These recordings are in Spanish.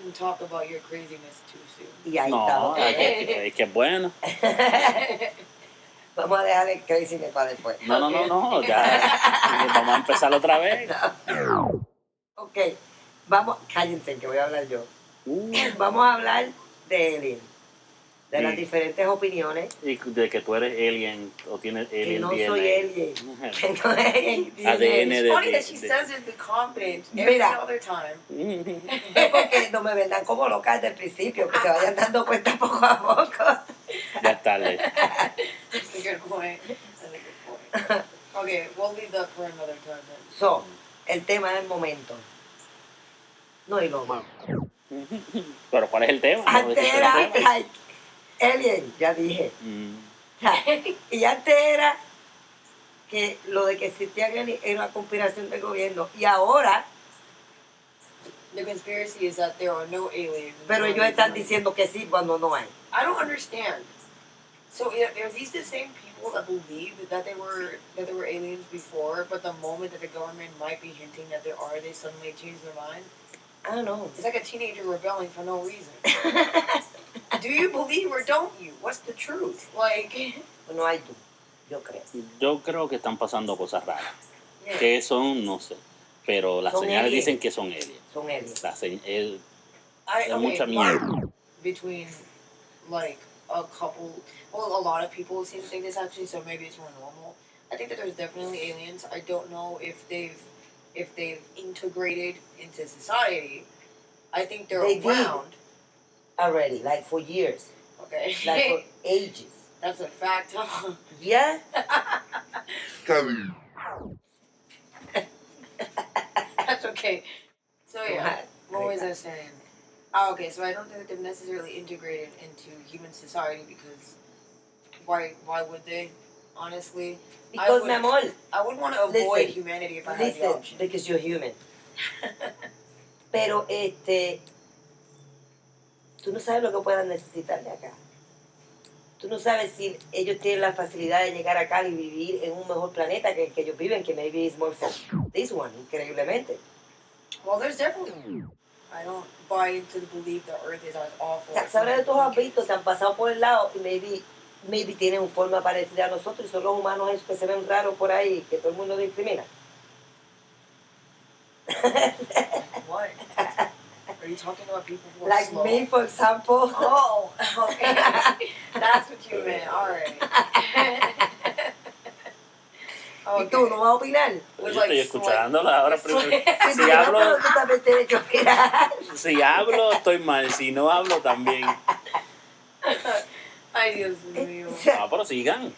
shouldn't talk about your craziness too soon. Y ahí No, está. es que es bueno. Vamos a dejar el craziness para después. No, ya. Vamos a empezar otra vez. Ok, vamos, cállense que voy a hablar yo. Vamos a hablar de alien, de las diferentes opiniones. Y de que tú eres alien o tienes alien Que no DNA. soy alien. Que no es alien. ADN It's de... funny that she says it with confidence every Mira. other time. Es porque no me vendan como loca desde el principio, que se vayan dando cuenta poco a poco. Ya es tarde. That's a good point. That's a good point. Okay, we'll leave that for another time then. So, el tema es el momento. No, y no más. Pero ¿cuál es el tema? Antes ¿Cuál es el era, tema? like, alien, ya dije. O sea, y antes era que lo de que existía alien era una conspiración del gobierno. Y ahora, The conspiracy is that there are no aliens. pero ellos están diciendo que sí cuando no hay. I don't understand. So are these the same people that believe that they were aliens before, but the moment that the government might be hinting that there are, they suddenly change their mind? I don't know. It's like a teenager rebelling for no reason. Do you believe or don't you? What's the truth? Like, No hay tú, yo creo. Yo creo que están pasando cosas raras. yeah. ¿Qué son? No sé. Pero las Son señales aliens. dicen que son aliens. Son aliens. Hay mucha mierda. Between like a couple, well, a lot of people seem to think this actually, so maybe it's more normal. I think that there's definitely aliens. I don't know if they've integrated into society. I think they're They did. around. Already, like for years, Okay, like for ages. that's a fact. Huh? Yeah? That's okay. So yeah, what was I saying? Oh, okay, so I don't think that they're necessarily integrated into human society because why would they? Honestly, Because, mi amor, I would want to avoid Listen, humanity if I had the listen, option. because you're human. Pero, tú no sabes lo que puedan necesitar de acá. Tú no sabes si ellos tienen la facilidad de llegar acá y vivir en un mejor planeta que el que ellos viven, que maybe is more fun. This one, increíblemente. Well, there's definitely. I don't buy into the belief that Earth is as awful. O sea, sabrás de tus abitos te han pasado por el lado y maybe tienen una forma parecida a nosotros y son los humanos esos que se ven raros por ahí, que todo el mundo discrimina. What? Are you talking about people who are Like slow? me, for example. Oh, okay. That's what you meant. All right. ¿Y tú no vas a opinar? Yo estoy escuchándola ahora. Pero, Sí, si pero hablo, tú también tienes que opinar. si hablo, estoy mal. Si no hablo, también. Ay, Dios mío. Ah, pero sigan.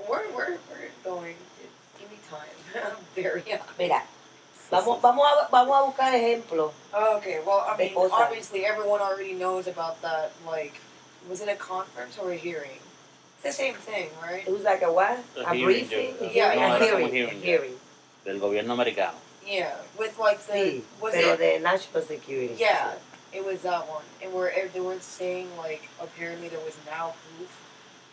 We're going. Give me time. I'm very happy. Mira, vamos a buscar ejemplos. Okay, well, I mean, De cosas. obviously everyone already knows about that, like, was it a conference or a hearing? It's the same thing, right? It was like a what? A A hearing, briefing? yo- Yeah, A no, era como hearing. hearing, A hearing. Del gobierno americano. Yeah, with, like, the, Sí, was pero it? de national security. Yeah, it was that one. And where they were saying, like, apparently there was now proof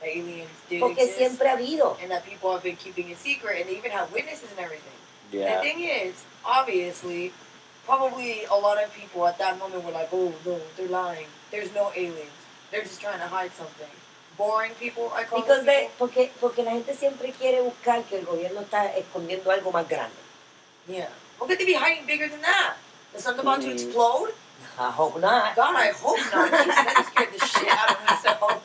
that aliens did Porque exist. siempre ha habido. And that people have been keeping it secret, and they even have witnesses and everything. Yeah. The thing is, obviously, probably a lot of people at that moment were like, oh, no, they're lying. There's no aliens. They're just trying to hide something. Boring people, I call Because them people. porque la gente siempre quiere buscar que el gobierno está escondiendo algo más grande. Yeah. How could they be hiding bigger than that? The sun's about to explode? I hope not. God, I hope not. Jesus, that scared the shit out of myself.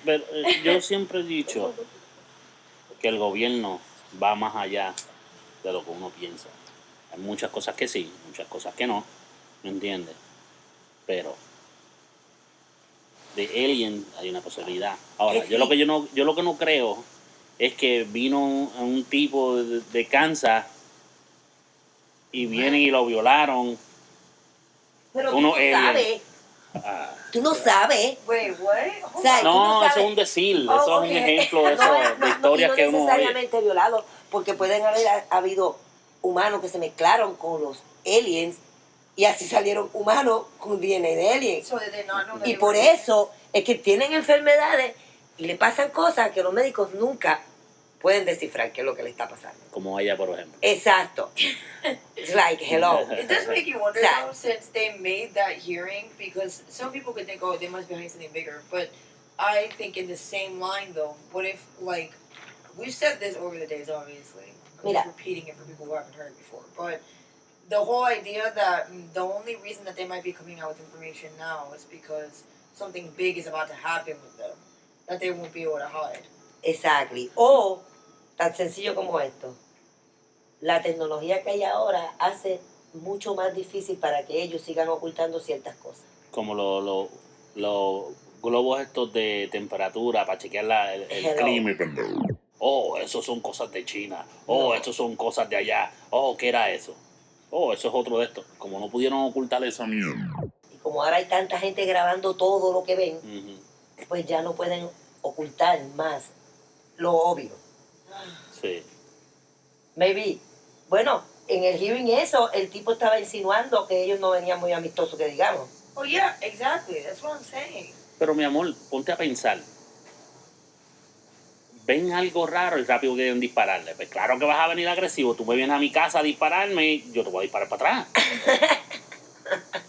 Pero, yo siempre he dicho que el gobierno va más allá de lo que uno piensa. Hay muchas cosas que sí, muchas cosas que no, ¿me entiendes? Pero de alien hay una posibilidad. Ahora, Que yo sí. lo que no creo es que vino un tipo de Kansas y vienen y lo violaron. Pero tú Uno no alien. sabes. Ah, Tú no sabes. Wait, what? O sea, tú no, sabes. eso es un decir, Oh, eso ok. es un ejemplo de, de historias no que uno oye. necesariamente violados, porque pueden haber habido humanos que se mezclaron con los aliens y así salieron humanos con DNA de aliens. So did they not know that Y they por were eso es que tienen enfermedades y le pasan cosas que los médicos nunca pueden descifrar qué es lo que le está pasando. Como ella, por ejemplo. Exacto. It's like, hello. It does make you wonder Sad. though, since they made that hearing, because some people could think, oh, they must be behind something bigger. But I think in the same line though, what if like we've said this over the days, obviously. I'm just Mira. repeating it for people who haven't heard it before. But the whole idea that the only reason that they might be coming out with information now is because something big is about to happen with them that they won't be able to hide. Exactly. O, tan sencillo como esto, la tecnología que hay ahora hace mucho más difícil para que ellos sigan ocultando ciertas cosas. Como los globos estos de temperatura para chequear el Hello. clima. Oh, eso son cosas de China. Oh, No. eso son cosas de allá. Oh, ¿qué era eso? Oh, eso es otro de estos. Como no pudieron ocultar esa mierda. Y como ahora hay tanta gente grabando todo lo que ven, Ujú. pues ya no pueden ocultar más lo obvio. Sí. Maybe. Bueno, en el hearing eso, el tipo estaba insinuando que ellos no venían muy amistosos, que digamos. Oh yeah, exactly. That's what I'm saying. Pero mi amor, ponte a pensar. Ven algo raro y rápido quieren dispararle. Pues claro que vas a venir agresivo. Tú me vienes a mi casa a dispararme, yo te voy a disparar para atrás.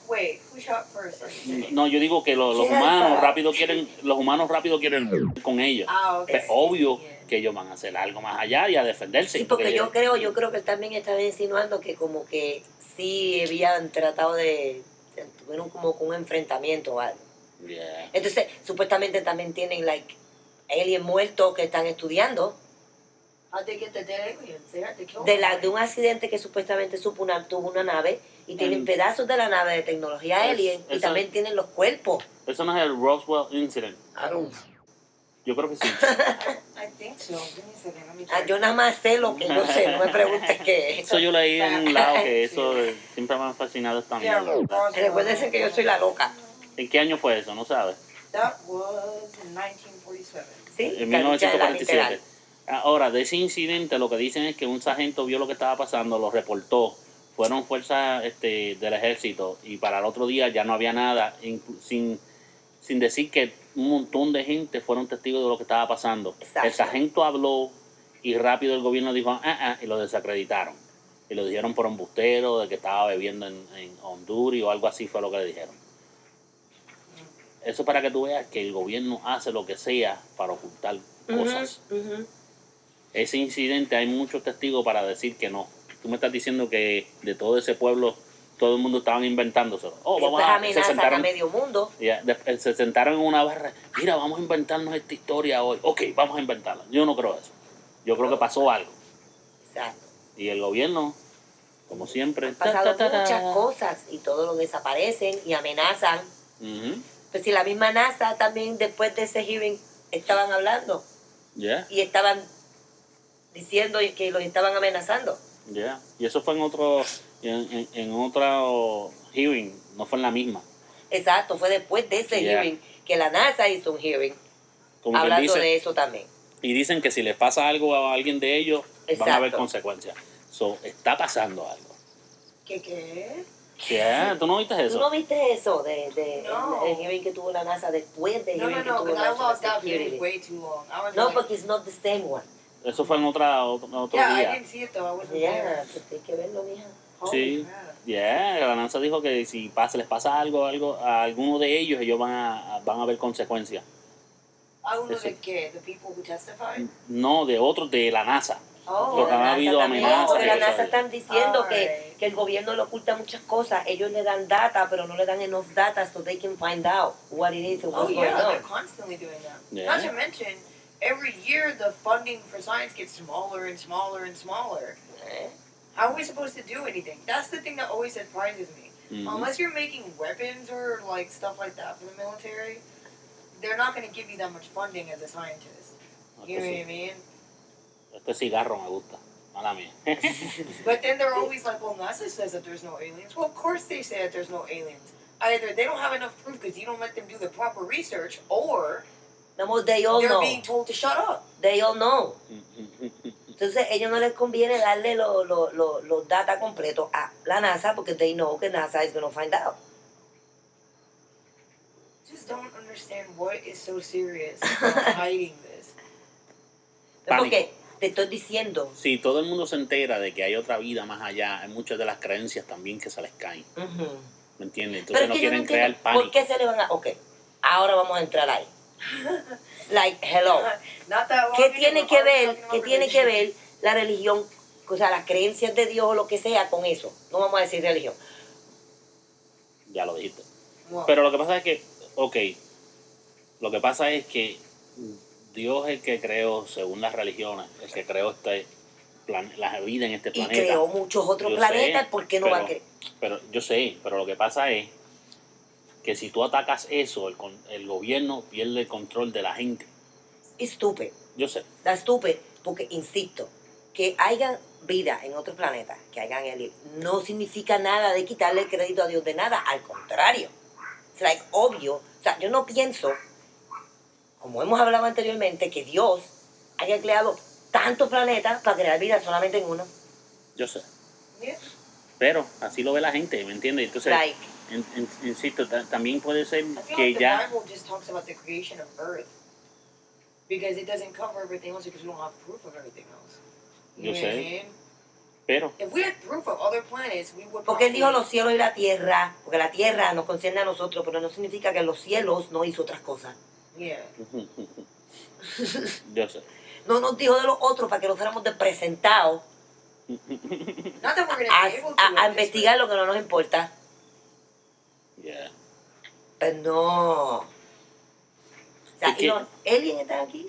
Wait, who shot first? No, yo digo que los ¿Quién humanos dispara? rápido quieren con ellos. Ah, okay. Pues obvio Yeah. que ellos van a hacer algo más allá y a defenderse. Sí, porque yo creo que él también estaba insinuando que como que sí habían tratado de, tuvieron como un enfrentamiento o algo. Yeah. Entonces, supuestamente también tienen, like, aliens muertos que están estudiando How'd they get the dead aliens? They had to kill de them. un accidente que supuestamente tuvo una nave y tienen Mm. pedazos de la nave de tecnología alien y eso- también tienen los cuerpos. Eso no es el Roswell Incident. I don't- Yo creo que sí. I think so. Give me a second. Let me check. Yo nada más sé lo que yo sé, no me preguntes qué es. Eso yo leí en un lado que eso siempre me ha fascinado esta Yeah, mierda. Roswell. Recuérdense que yo soy la loca. ¿En qué año fue eso? ¿No sabes? That was in 1947. ¿Sí? En La lucha de la 1947. literal. Ahora, de ese incidente lo que dicen es que un sargento vio lo que estaba pasando, lo reportó, fueron fuerzas del ejército y para el otro día ya no había nada, sin decir que un montón de gente fueron testigos de lo que estaba pasando. Exacto. El sargento habló y rápido el gobierno dijo, y lo desacreditaron. Y lo dijeron por embustero, de que estaba bebiendo en Honduras o algo así fue lo que le dijeron. Eso para que tú veas que el gobierno hace lo que sea para ocultar cosas. Ujú. Ese incidente hay muchos testigos para decir que no. Tú me estás diciendo que de todo ese pueblo todo el mundo estaban inventándoselo. Oh, Después se amenazan a sentaron, medio mundo. se sentaron en una barra. Mira, vamos a inventarnos esta historia hoy. Ok, vamos a inventarla. Yo no creo eso. Yo creo que pasó algo. Exacto. Y el gobierno, como siempre, Han pasado muchas cosas y todos lo desaparecen y amenazan. Ujú. Pues si la misma NASA también después de ese hearing estaban hablando Ya, y estaban diciendo que los estaban amenazando. ya. Y eso fue en otro hearing, no fue en la misma. Exacto, fue después de ese Yeah. hearing que la NASA hizo un hearing Como quien hablando dice, de eso también. y dicen que si les pasa algo a alguien de ellos, van a haber Exacto. consecuencias. So, está pasando algo. ¿Qué? Yeah, ¿tú no viste ¿Tú eso? no viste eso No. el hearing que tuvo la NASA después del No, hearing que no, tuvo because I la logged NASA out because it was Security? way too long. I was No, like, porque it's not the same one. Eso fue en otro yeah, I día. didn't see it though. I wasn't Yeah, there. pues tienes que verlo, mija. Holy Sí. crap. Yeah, la NASA dijo que si les pasa algo a alguno de ellos, ellos van a ver consecuencias. I don't know Eso. the people who testified. No, de otros de la NASA. Oh, Porque han la habido NASA también, amenazas porque y la cosas NASA así. están diciendo Alright. que el gobierno le oculta muchas cosas. Ellos le dan data, pero no le dan enough data so they can find out what it is and oh what's yeah, going they're on. constantly doing that. Yeah. Not to mention, every year the funding for science gets smaller and smaller and smaller. Eh, How are we supposed to do anything? That's the thing that always surprises me. Ujú. Unless you're making weapons or like stuff like that for the military, they're not going to give you that much funding as a scientist. You know what I mean? Este cigarro me gusta. Mala mía. But then they're always like, well, NASA says that there's no aliens. Well, of course they say that there's no aliens. Either they don't have enough proof because you don't let them do the proper research, or No, they all they're know. being told to shut up. They all know. Entonces, a ellos no les conviene darle los data completos a la NASA porque they know que NASA is going to find out. Just don't understand what is so serious about hiding this. Porque te estoy diciendo. Si todo el mundo se entera de que hay otra vida más allá, hay muchas de las creencias también que se les caen. Ujú. ¿Me entiendes? Pero Entonces es no que yo no quieren entiendo crear pánico. por qué se le van a... Ok, ahora vamos a entrar ahí. Like, hello. Not that long ¿Qué ago, tiene we're que already ver, talking qué about tiene que religion. ver la religión, o sea, las creencias de Dios o lo que sea con eso? No vamos a decir religión. Ya lo dijiste. Well, Pero lo que pasa es que, ok, lo que pasa es que Dios es el que creó, según las religiones, el que creó la vida en este Y planeta. creó muchos otros Yo planetas, sé, ¿por qué no va a creer? Pero yo sé, pero lo que pasa es que si tú atacas eso, el gobierno pierde el control de la gente. Estúpido. Yo sé. Da estúpido, porque insisto, que haya vida en otros planetas, que hayan aliens, no significa nada de quitarle el crédito a Dios de nada, al contrario. Es like, obvio, o sea, yo no pienso, como hemos hablado anteriormente, que Dios haya creado tantos planetas para crear vida solamente en uno. Yo sé. yeah. Pero así lo ve la gente, ¿me entiendes? Entonces, Like, insisto, también puede ser I feel que like the ya... Bible just talks about the creation of Earth. Because it doesn't cover everything else because we don't have proof of everything else. Yo know what I sé. mean? Pero, If we had proof of other planets, we would porque él dijo probably- los cielos y la tierra, porque la tierra nos concierne a nosotros, pero no significa que los cielos no hizo otras cosas. Yeah. yo sé. No nos dijo de los otros para que nos fuéramos de presentados Not that we're gonna be able to. a at this investigar lo que no nos importa. Yeah. Pero no. O sea, Es que- ¿y los aliens están aquí?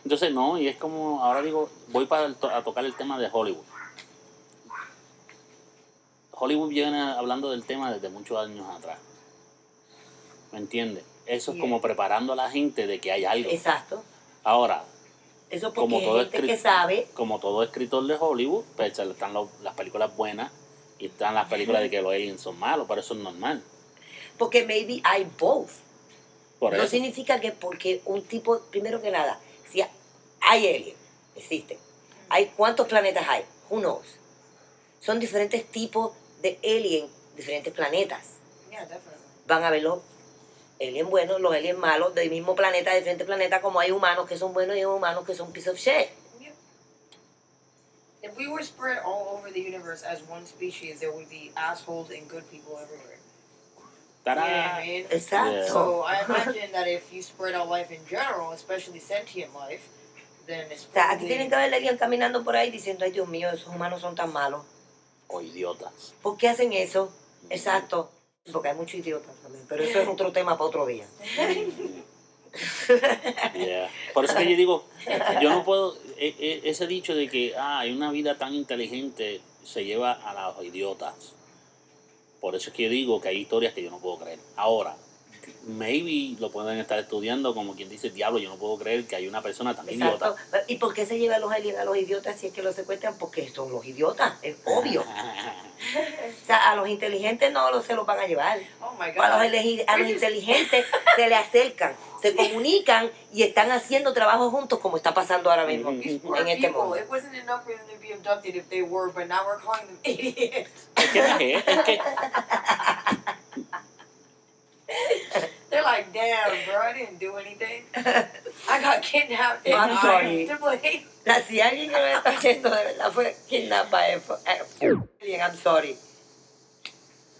Entonces, no, y es como, ahora digo, voy a tocar el tema de Hollywood. Hollywood viene hablando del tema desde muchos años atrás. ¿Me entiendes? Eso es Yeah. como preparando a la gente de que hay algo. Exacto. Ahora, Eso porque como hay todo, gente que sabe. como todo escritor de Hollywood, pues están las películas buenas y están las películas de que los aliens son malos, pero eso es normal. Porque maybe hay both. Por No eso. significa que porque un tipo, primero que nada, si hay aliens, existen. Hay ¿cuántos planetas hay? Who knows? Son diferentes tipos de alien, diferentes planetas. Yeah, definitely. Van a ver los aliens buenos, los aliens malos, del mismo planeta, de diferentes planetas, como hay humanos que son buenos y hay humanos que son piece of shit. Yeah. If we were spread all over the universe as one species, there would be assholes and good people everywhere. ¡Tará! You know what I mean? Exacto. So I imagine that if you spread out life in general, especially sentient life, then it's O sea, aquí probably... tienen que haber aliens caminando por ahí diciendo, ay Dios mío, esos humanos son tan malos. O idiotas. ¿Por qué hacen eso? Exacto. Porque hay muchos idiotas también, pero eso es otro tema para otro día. Yeah. Por eso que yo digo, yo no puedo, ese dicho de que hay una vida tan inteligente se lleva a los idiotas. Por eso es que yo digo que hay historias que yo no puedo creer. Ahora, maybe lo pueden estar estudiando como quien dice, diablo, yo no puedo creer que hay una persona tan Exacto. idiota. ¿Y por qué se llevan los aliens a los idiotas si es que los secuestran? Porque son los idiotas, es obvio. O sea, a los inteligentes no se los van a llevar. Oh my A god. los inteligentes se le acercan, se comunican y están haciendo trabajo juntos como está pasando ahora mismo These poor en este people, mundo. it wasn't enough for them to be abducted if they were, but now we're calling them idiots. Es que no es que They're like, damn, bro, I didn't do anything. I got kidnapped and I'm sorry. I'm to blame. Si alguien que me está haciendo de verdad fue kidnappado, alien, I'm sorry.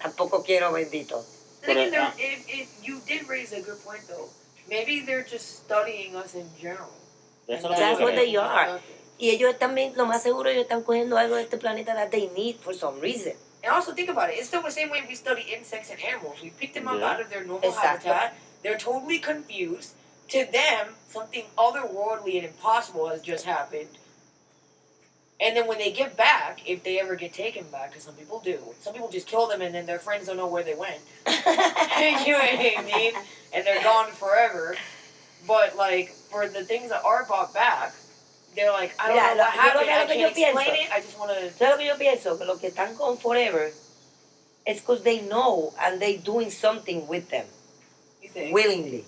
Tampoco quiero, bendito. Then again, But, if you did raise a good point though. Maybe they're just studying us in general. eso And es lo que That's yo what creo. they are. Y ellos también, lo más seguro, ellos están cogiendo algo de este planeta that they need for some reason. And also think about it. It's still the same way we study insects and animals. We pick them up Yeah. out of their normal Exacto. habitat. They're totally confused. To them, something otherworldly and impossible has just happened. And then when they get back, if they ever get taken back, because some people do, some people just kill them and then their friends don't know where they went. You know what I mean? And they're gone forever. But like for the things that are brought back, they're like, I don't Mira, know what happened. yo I lo que can't yo explain pienso. it. I just want to. ¿Sabes lo que yo pienso? Que los que están con Forever es because they know and they doing something with them, You think? willingly.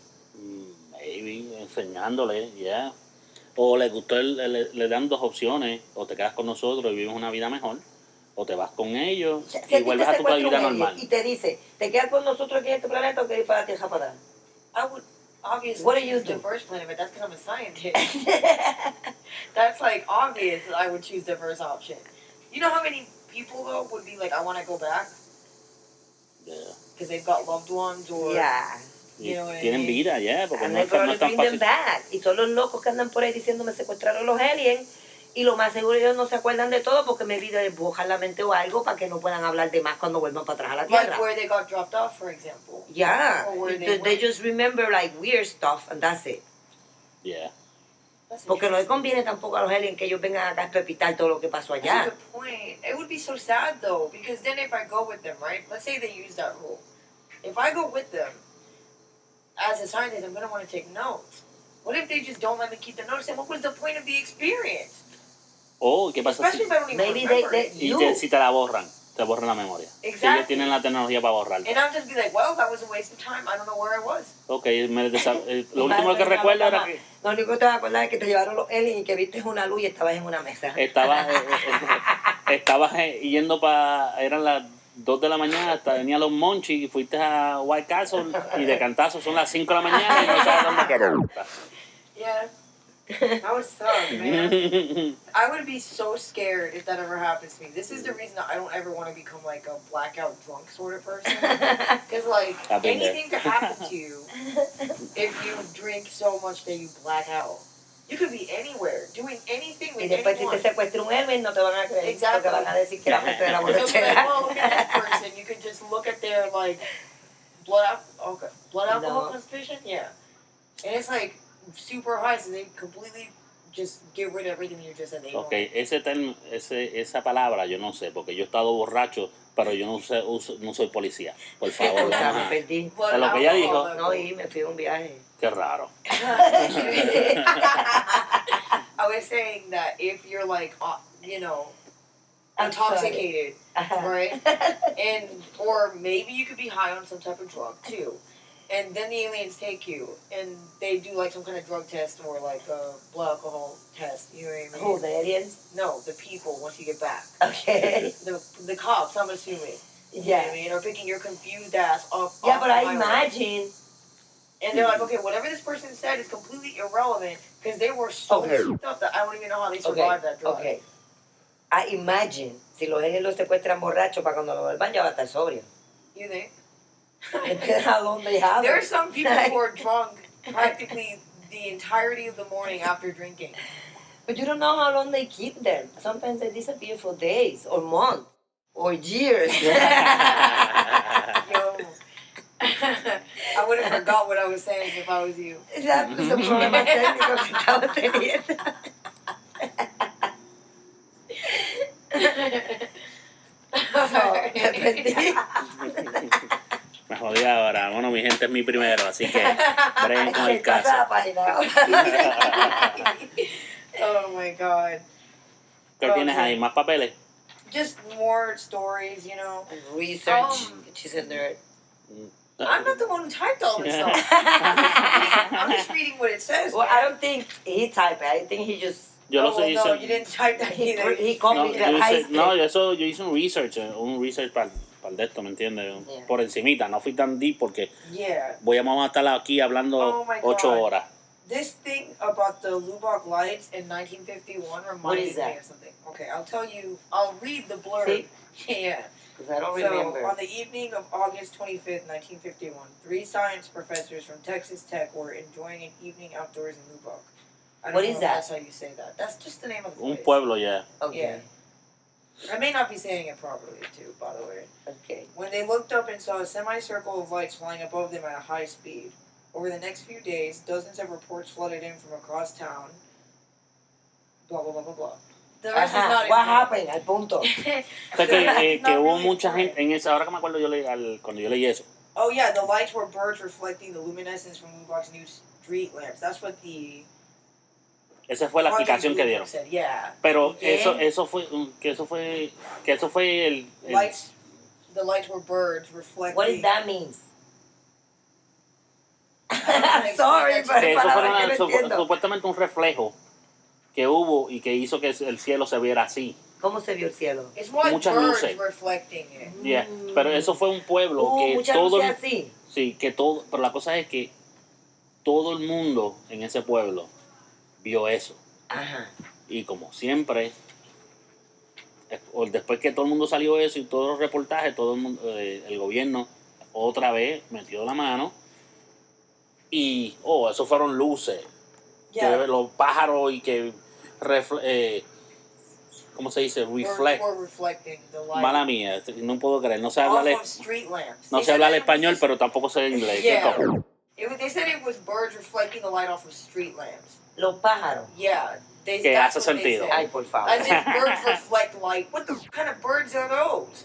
Maybe, enseñándole, ya. O le gustó, le dan dos opciones, o te quedas con nosotros y vives una vida mejor, o te vas con ellos Si y a ti vuelves te a tu secuestra vida un alien normal. y te dice, ¿te quedas con nosotros aquí en este planeta o quieres ir para la Tierra para atrás? I would obviously What do you choose the do? first planet, but that's because I'm a scientist. That's like obvious that I would choose the first option. You know how many people though would be like, I want to go back Yeah. because they've got loved ones or Yeah. you know what I Tienen mean? vida, ya, porque And no they es, tan- no probably es tan bring them fácil. back. Y son los locos que andan por ahí diciendo me secuestraron los aliens. Y lo más seguro ellos no se acuerdan de todo porque me vida desbojan la mente o algo para que no puedan hablar de más cuando vuelvan para atrás a la Like tierra. where they got dropped off, for example. Yeah. Or where They, they went. just remember like weird stuff and that's it. Yeah. That's Porque no les interesting. conviene tampoco a los aliens que ellos vengan acá a espepitar todo lo que pasó That's a allá. good point. It would be so sad though, because then if I go with them, right? Let's say they use that rule. If I go with them, as a scientist, I'm gonna want to take notes. What if they just don't let me keep the notes? Then what was the point of the experience? Oh, ¿qué pasa Especially si, if I don't even Maybe remember they- it. si te la borran? Te borran la memoria. Si ellos Exactly. tienen la tecnología para borrar. And I'll just be like, well, that was a waste of time. I don't know where I was. Ok, lo último que recuerdo era que Lo único que te vas a acordar es que te llevaron los aliens y que viste una luz y estabas en una mesa. estabas yendo para... Eran las 2 de la mañana, hasta venían los monchis y fuiste a White Castle y de cantazo son las 5 de la mañana y no sabes dónde quedó. Yeah. That would suck, man. I would be so scared if that ever happens to me. This is the reason that I don't ever want to become like a blackout drunk sort of person. Because like I've been there. anything could happen to you if you drink so much that you black out. You could be anywhere, doing anything Y with después si anyone. te secuestra un alien no te van a creer. Exactly. Porque van a decir que la gente de la Because they'll be like, borrachera. well, look at this person. You could just look at their like blood alcohol No. concentration. Yeah, and it's like super high, so they completely just get rid of everything you just said. They don't. Ok, esa palabra yo no sé, porque yo he estado borracho, pero yo no soy policía. Por favor, O sea, vamos me a- perdí. Blood Pero lo que ella dijo- alcohol No, level. y me fui a un viaje. Qué raro. I was saying that if you're like, you know, I'm intoxicated, Ajá. right? And or maybe you could be high on some type of drug too. And then the aliens take you and they do like some kind of drug test or like a blood alcohol test, you know what I mean? Who, the aliens? No, the people once you get back. Okay. The cops, I'm assuming. You know what I Yeah. mean? Or picking your confused ass up. Yeah, off but the I highway. imagine. And they're like, okay, whatever this person said is completely irrelevant because they were so Okay. fucked up that I don't even know how they survived that drug. Okay. I imagine si los aliens los secuestran borrachos para cuando lo vuelvan ya va a estar sobrio. You think? Depende a dónde ya. There are some people who are drunk practically the entirety of the morning after drinking. But you don't know how long they keep them. Sometimes they disappear for days or months or years. Yo, I would have forgot what I was saying if I was you. Exacto, es un problema técnico que estamos teniendo. No, me perdí. Me jodí ahora. Bueno, mi gente es mi primero, así que breguen con el Pasa caso. la página. Oh my god. ¿Qué tienes ahí? ¿Más papeles? Just more stories, you know. Research. She's a nerd. I'm not the one who typed all this stuff. I'm just reading what it says. Well, man. I don't think he typed it. I think he just... Yo lo Oh, sé, no, hice. you didn't type that He, either. he No, copied the high yo hice un research para el de esto, ¿me entiendes? Yeah. Por encimita, no fui tan deep porque Yeah. vamos a estar aquí hablando Oh my 8 God. horas. This thing about the Lubbock lights in 1951 reminded is me that? of something. Okay, I'll read the blurb. See? Yeah. Because I don't So, remember. on the evening of August 25th, 1951, 3 science professors from Texas Tech were enjoying an evening outdoors in Lubbock. I don't What know is if that? That's how you say that. That's just the name of the Un place. pueblo ya. Okay. I may not be saying it properly, too, by the way. Okay. When they looked up and saw a semicircle of lights flying above them at a high speed. Over the next few days, dozens of reports flooded in from across town. Blah, blah, blah, blah, blah. The rest is Ajá. not What happened? Al punto. O sea, que Not hubo really mucha important. gente, en esa, ahora que me acuerdo cuando yo leí eso, Oh, yeah, the lights were birds reflecting the luminescence from Lubbock's new street lamps. That's what the esa fue la explicación que dieron. said, yeah. Pero ¿Qué? eso fue el Lights, the lights were birds reflecting. What does that mean? Sorry, Sorry, but que pero eso fue palabras que no entiendo. supuestamente un reflejo que hubo y que hizo que el cielo se viera así. ¿Cómo se vio el cielo? It's what Muchas birds luces. reflecting it. Yeah. Pero eso fue un pueblo que muchas todo luces así. sí, que todo, pero la cosa es que todo el mundo en ese pueblo vio eso. Ajá. Y como siempre, después que todo el mundo salió eso y todos los reportajes, todo el mundo, el gobierno otra vez metió la mano y, esos fueron luces. Yeah. Que los pájaros y que ¿cómo se dice? We're reflecting the light. Mala mía, no puedo creer, no sé Off hablar, of street lamps. no They sé said hablar that it was español, just- pero tampoco sé inglés. Yeah. ¿Qué cosa? They said it was birds reflecting the light off of street lamps. Los pájaros. Yeah. Que That's hace what they sentido. said. Ay, por favor. As if birds reflect light. What the kind of birds are those?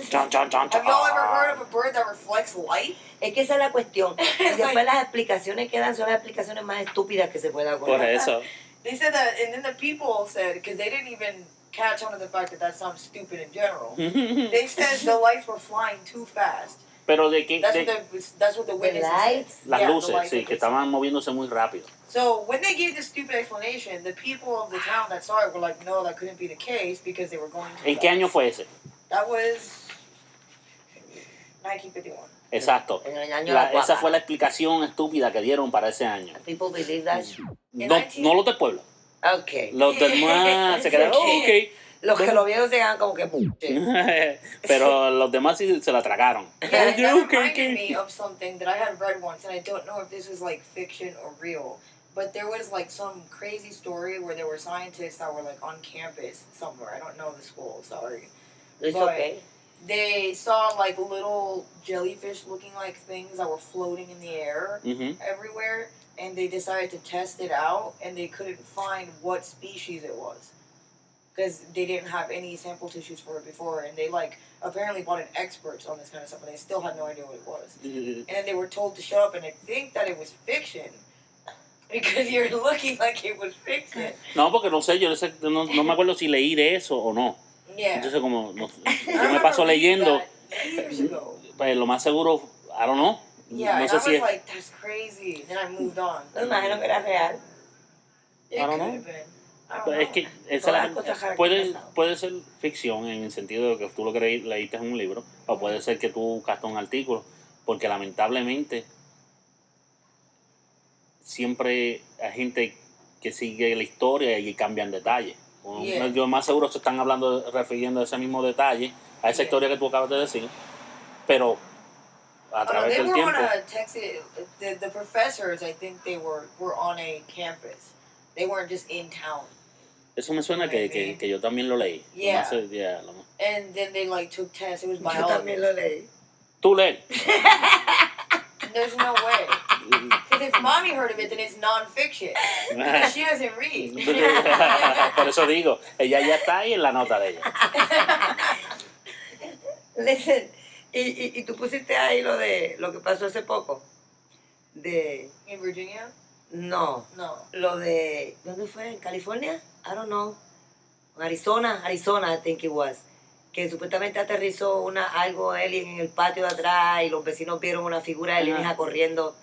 Chon, chon, chon, Have y'all ever heard of a bird that reflects light? Es que esa es la cuestión. Y después las explicaciones que dan son las explicaciones más estúpidas que se puedan Por ocurrir. eso. They said that, and then the people said, because they didn't even catch on to the fact that that sounds stupid in general. They said the lights were flying too fast. Pero de que That's what the witnesses lights? said. las Yeah, the luces, lights sí, that que they saw. estaban moviéndose muy rápido. So when they gave this stupid explanation, the people of the town that saw it were like, no, that couldn't be the case because they were going too ¿En fast. qué año fue ese? That was 1951. Exacto. En el año de la Esa cuaca. fue la explicación estúpida que dieron para ese año. People believe that. No los del pueblo. Okay. Los demás se quedaron, ok. Los que lo vieron se quedan como que... Pero los demás sí se la tragaron. Yeah, Ok, that ok, reminded ok. me of something that I had read once, and I don't know if this was like fiction or real, but there was like some crazy story where there were scientists that were like on campus somewhere. I don't know the school, sorry. It's But okay. They saw like little jellyfish looking like things that were floating in the air Ujú. everywhere, and they decided to test it out, and they couldn't find what species it was. Because they didn't have any sample tissues for it before, and they like apparently brought in experts on this kind of stuff, and they still had no idea what it was. And then they were told to shut up, and I think that it was fiction because you're looking like it was fiction. No, porque no sé, no me acuerdo si leí de eso o no. Yeah. Entonces, como I yo me remember paso reading leyendo, that years ago. pues lo más seguro, I don't know. Yeah, No and sé I si was es. like, that's crazy. Then I moved on. Me imagino que era real. It I don't could know. have been. I don't Pues know. es que esa Todas la- las cosas raras que puede, pasan. puede ser ficción en el sentido de que tú lo leíste en un libro, o puede ser que tú buscaste un artículo, porque lamentablemente siempre hay gente que sigue la historia y cambian detalles. Yeah. Yo más seguro se están hablando, refiriendo a ese mismo detalle, a esa Yeah. historia que tú acabas de decir, pero a través They del were tiempo. on a Texas. The professors, I think they were on a campus. They weren't just in town. Eso me suena que yo también lo leí. Lo Yeah. más- yeah, lo más- And then they like took tests. It was Yo también lo biology. leí. Tú lees. There's no way. Because if mommy heard of it, then it's non-fiction. Because she doesn't read. Por eso digo, ella ya está ahí en la nota de ella. Listen, y tú pusiste ahí lo de lo que pasó hace poco. De... In Virginia? No. No. Lo de... ¿Dónde fue? ¿En California? I don't know. Arizona, I think it was. Que supuestamente aterrizó algo alien en el patio de atrás y los vecinos vieron una figura alienígena corriendo.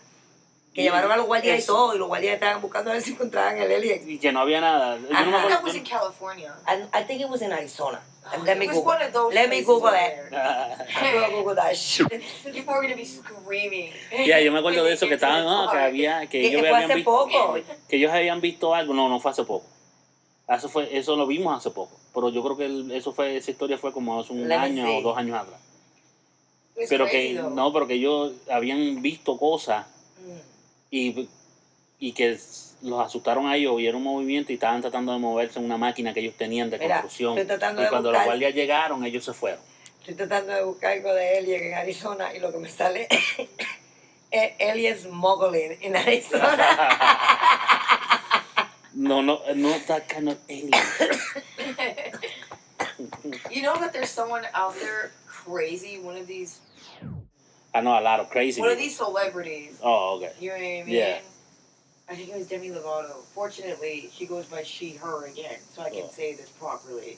Que llevaron a los guardias y Eso. todo, y los guardias estaban buscando a ver si encontraban el alien. Y que no había nada. Yo no me Ajá. I think that acuerdo. was in California. I think it was in Arizona. Oh, Let me it was Google. one of those Let me places Google over that. there. I'm gonna Google that shit. People are going to be screaming. Ya, yo me acuerdo de eso, que estaban, que había, que ellos fue habían hace visto, poco. que ellos habían visto algo. No fue hace poco. Eso lo vimos hace poco. Pero yo creo que esa historia fue como hace un Let me año see. o 2 años atrás. It's Pero crazy, though. pero que ellos habían visto cosas y que los asustaron a ellos, vieron movimiento y estaban tratando de moverse en una máquina que ellos tenían de Mira, construcción. estoy tratando Y de cuando buscar. los guardias llegaron, ellos se fueron. Estoy tratando de buscar algo de alien en Arizona y lo que me sale es alien smuggling en Arizona. No, that kind of alien. You know that there's someone out there crazy, one of these I know a lot of crazy one of people. these celebrities. Oh, okay. You know what I mean? Yeah. I think it was Demi Lovato. Fortunately, she goes by she, her again, so I can Oh. say this properly.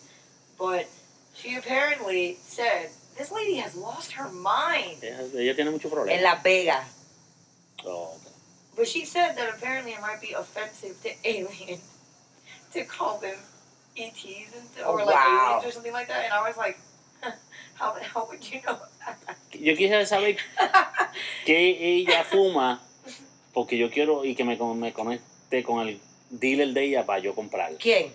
But she apparently said, this lady has lost her mind. Ella tiene mucho En problema. Las Vegas. Oh, okay. But she said that apparently it might be offensive to aliens to call them ETs or Oh, like wow. aliens or something like that. And I was like, how the hell would you know that? Yo quisiera saber qué ella fuma, porque yo quiero y que me conecte con dealer de ella para yo comprarla. ¿Quién?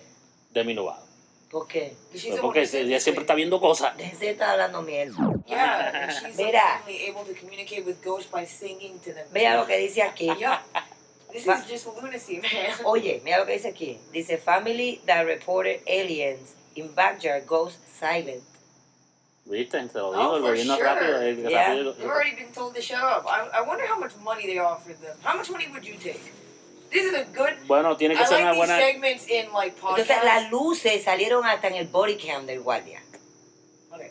Demi Lovato. ¿Por qué? She's Pues the one porque who said ella this siempre way. está viendo cosas. Déjense de estar hablando mierda. Yeah, and she's Mira. apparently able to communicate with ghosts by singing to them. Vea lo que dice aquí. Yeah. This is just lunacy, man. Oye, mira lo que dice aquí. Dice, family that reported aliens in backyard goes silent. ¿Viste? Te lo Oh, digo, el for gobierno sure. rápido. Yeah. rápido They've already been told to shut up. I wonder how much money they offered them. How much money would you take? This is a good. Bueno, tiene que I ser like una these buena. segments in like podcasts. Entonces las luces salieron hasta en el body cam del guardia. Okay.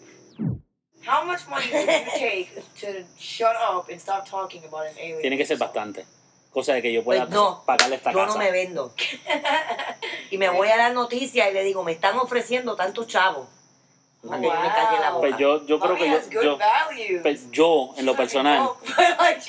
How much money would you take to shut up and stop talking about an alien? Tiene que ser bastante. Cosa de que yo pueda Pues no, pagarle esta yo casa. no me vendo. Y me voy a la noticia y le digo, me están ofreciendo tantos chavos. Para que yo me calle la boca. Pues yo creo Mommy que has good values. pues yo, en lo personal,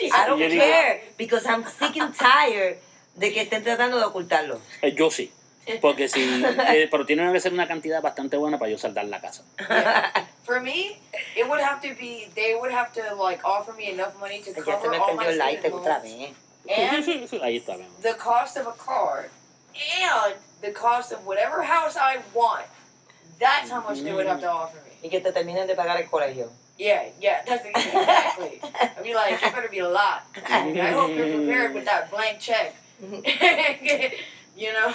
I don't Yo digo- care, because I'm sick and tired de que estén tratando de ocultarlo. yo sí. Porque si, pero tiene que ser una cantidad bastante buena para yo saldar la casa. Yeah. For me, it would have to be. They would have to like offer me enough money to Ya se cover me all my perdió el light student otra loans vez. and Ahí está, mi amor. the cost of a car and the cost of whatever house I want. That's how much they would have to offer me. Y que te terminen de pagar el colegio. Yeah, that's exactly. I mean, like, it better be a lot. I hope you're prepared with that blank check. You know?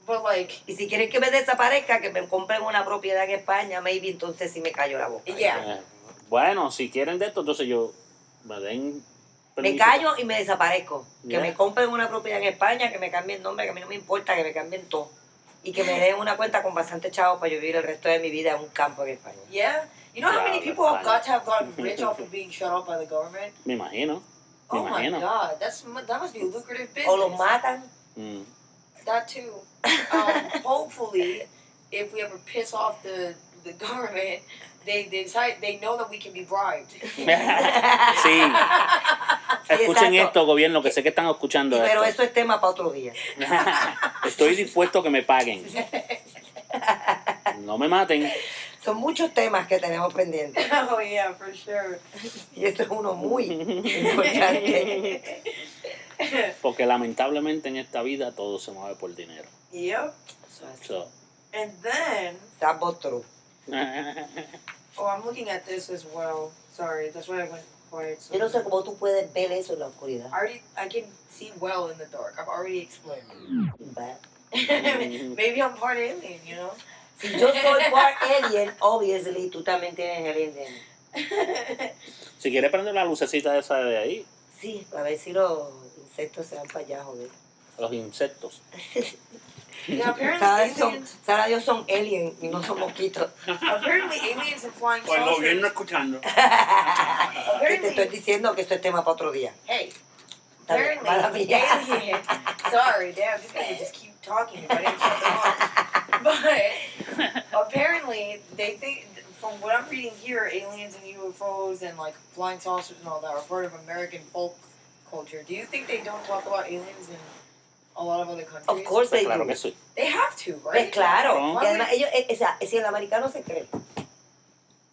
But, like, Y si quieren que me desaparezca, que me compren una propiedad en España, maybe entonces sí me callo la boca. yeah. Bueno, si quieren de esto, entonces yo me den Me permiso. callo y me desaparezco. Que Ya. me compren una propiedad en España, que me cambien el nombre, que a mí no me importa, que me cambien todo. Y que me den una cuenta con bastante chavos para yo vivir el resto de mi vida en un campo en España. Yeah. You know how many Yeah, people have that's got to have gotten rich off of being shut up by the government? Me imagino. Me Oh my imagino. God, that must be a lucrative business. O los matan. Mm. That too. Hopefully, if we ever piss off the government, they decide they know that we can be bribed. Sí. Escuchen exacto. esto, gobierno, que sé que están escuchando Pero esto. eso es tema para otro día. Estoy dispuesto a que me paguen. No me maten. Son muchos temas que tenemos pendientes. Oh yeah, for sure. Y esto es uno muy importante. Porque lamentablemente en esta vida todo se mueve por dinero. Yep. So, And then, Estamos true. oh, I'm looking at this as well. Sorry, that's why I went quiet. So Yo no sé cómo tú puedes ver eso en la oscuridad. I can see well in the dark. I've already explained. But, Maybe I'm part alien, you know. si yo soy part alien, obviously tú también tienes el alien. si quieres prender la lucecita esa de ahí, Sí, a ver si los insectos se van para allá, joder. los insectos. Yeah, apparently aliens. Sabrá Dios son aliens y no son mosquitos. Apparently aliens and flying Pues el saucers. gobierno escuchando. Que te Apparently, estoy diciendo que esto es tema para otro día. hey. Está bien, mala Apparently, mía. alien. Sorry, damn, this guy would just keep talking if I didn't shut them off. But apparently, they think, from what I'm reading here, aliens and UFOs and like flying saucers and all that are part of American folk culture. Do you think they don't talk about aliens in a lot of other countries? Of course Pues they claro do. que sí. They have to, Pues right? claro. Claro. Y además ellos, o sea, si el americano se cree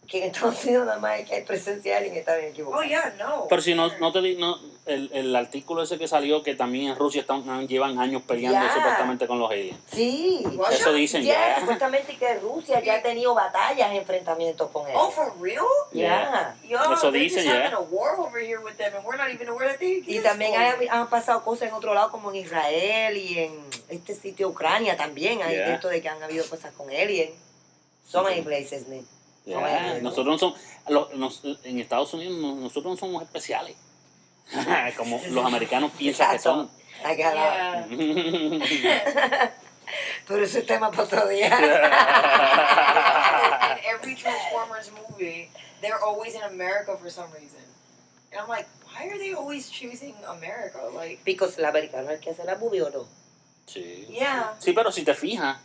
que en Estados Unidos nada más es que hay presencia alien, está bien Oh equivocado. yeah, no. Pero si no te di, no, el artículo ese que salió que también en Rusia llevan años peleando Ya. supuestamente con los aliens. Sí. Russia? Eso dicen Ya, ya. supuestamente que Rusia ya ha tenido batallas, enfrentamientos con él. Oh, for real? Ya. Yo, Eso they're dicen, just yeah. having a war over here with them, and we're not even aware that they exist. Y también han pasado cosas en otro lado, como en Israel y en este sitio Ucrania también. Hay Yeah. esto de que han habido cosas con aliens. So many places, Nick. So many Ya, places. nosotros no somos, en Estados Unidos nosotros no somos especiales. Como los americanos piensan que son. Agarrado. Yeah. Pero ese es tema para otro día. In every Transformers movie, they're always in America for some reason. And I'm like, why are they always choosing America? Like, Because el americano es el que hace la movie o no. Sí. yeah. Sí, pero si te fijas,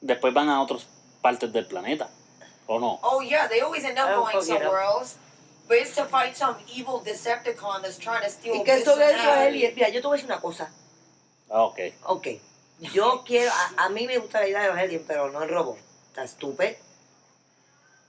después van a otras partes del planeta, ¿o no? Oh, yeah, they always end up Oh, going fuck, you know. somewhere else. But it's to fight some evil Decepticon that's trying to steal Y que this eso and de eso es that. alien. Mira, yo te voy a decir una cosa. Ah, ok. Ok. Yo quiero, a mí me gusta la idea de los aliens, pero no el robot. Está estúpido.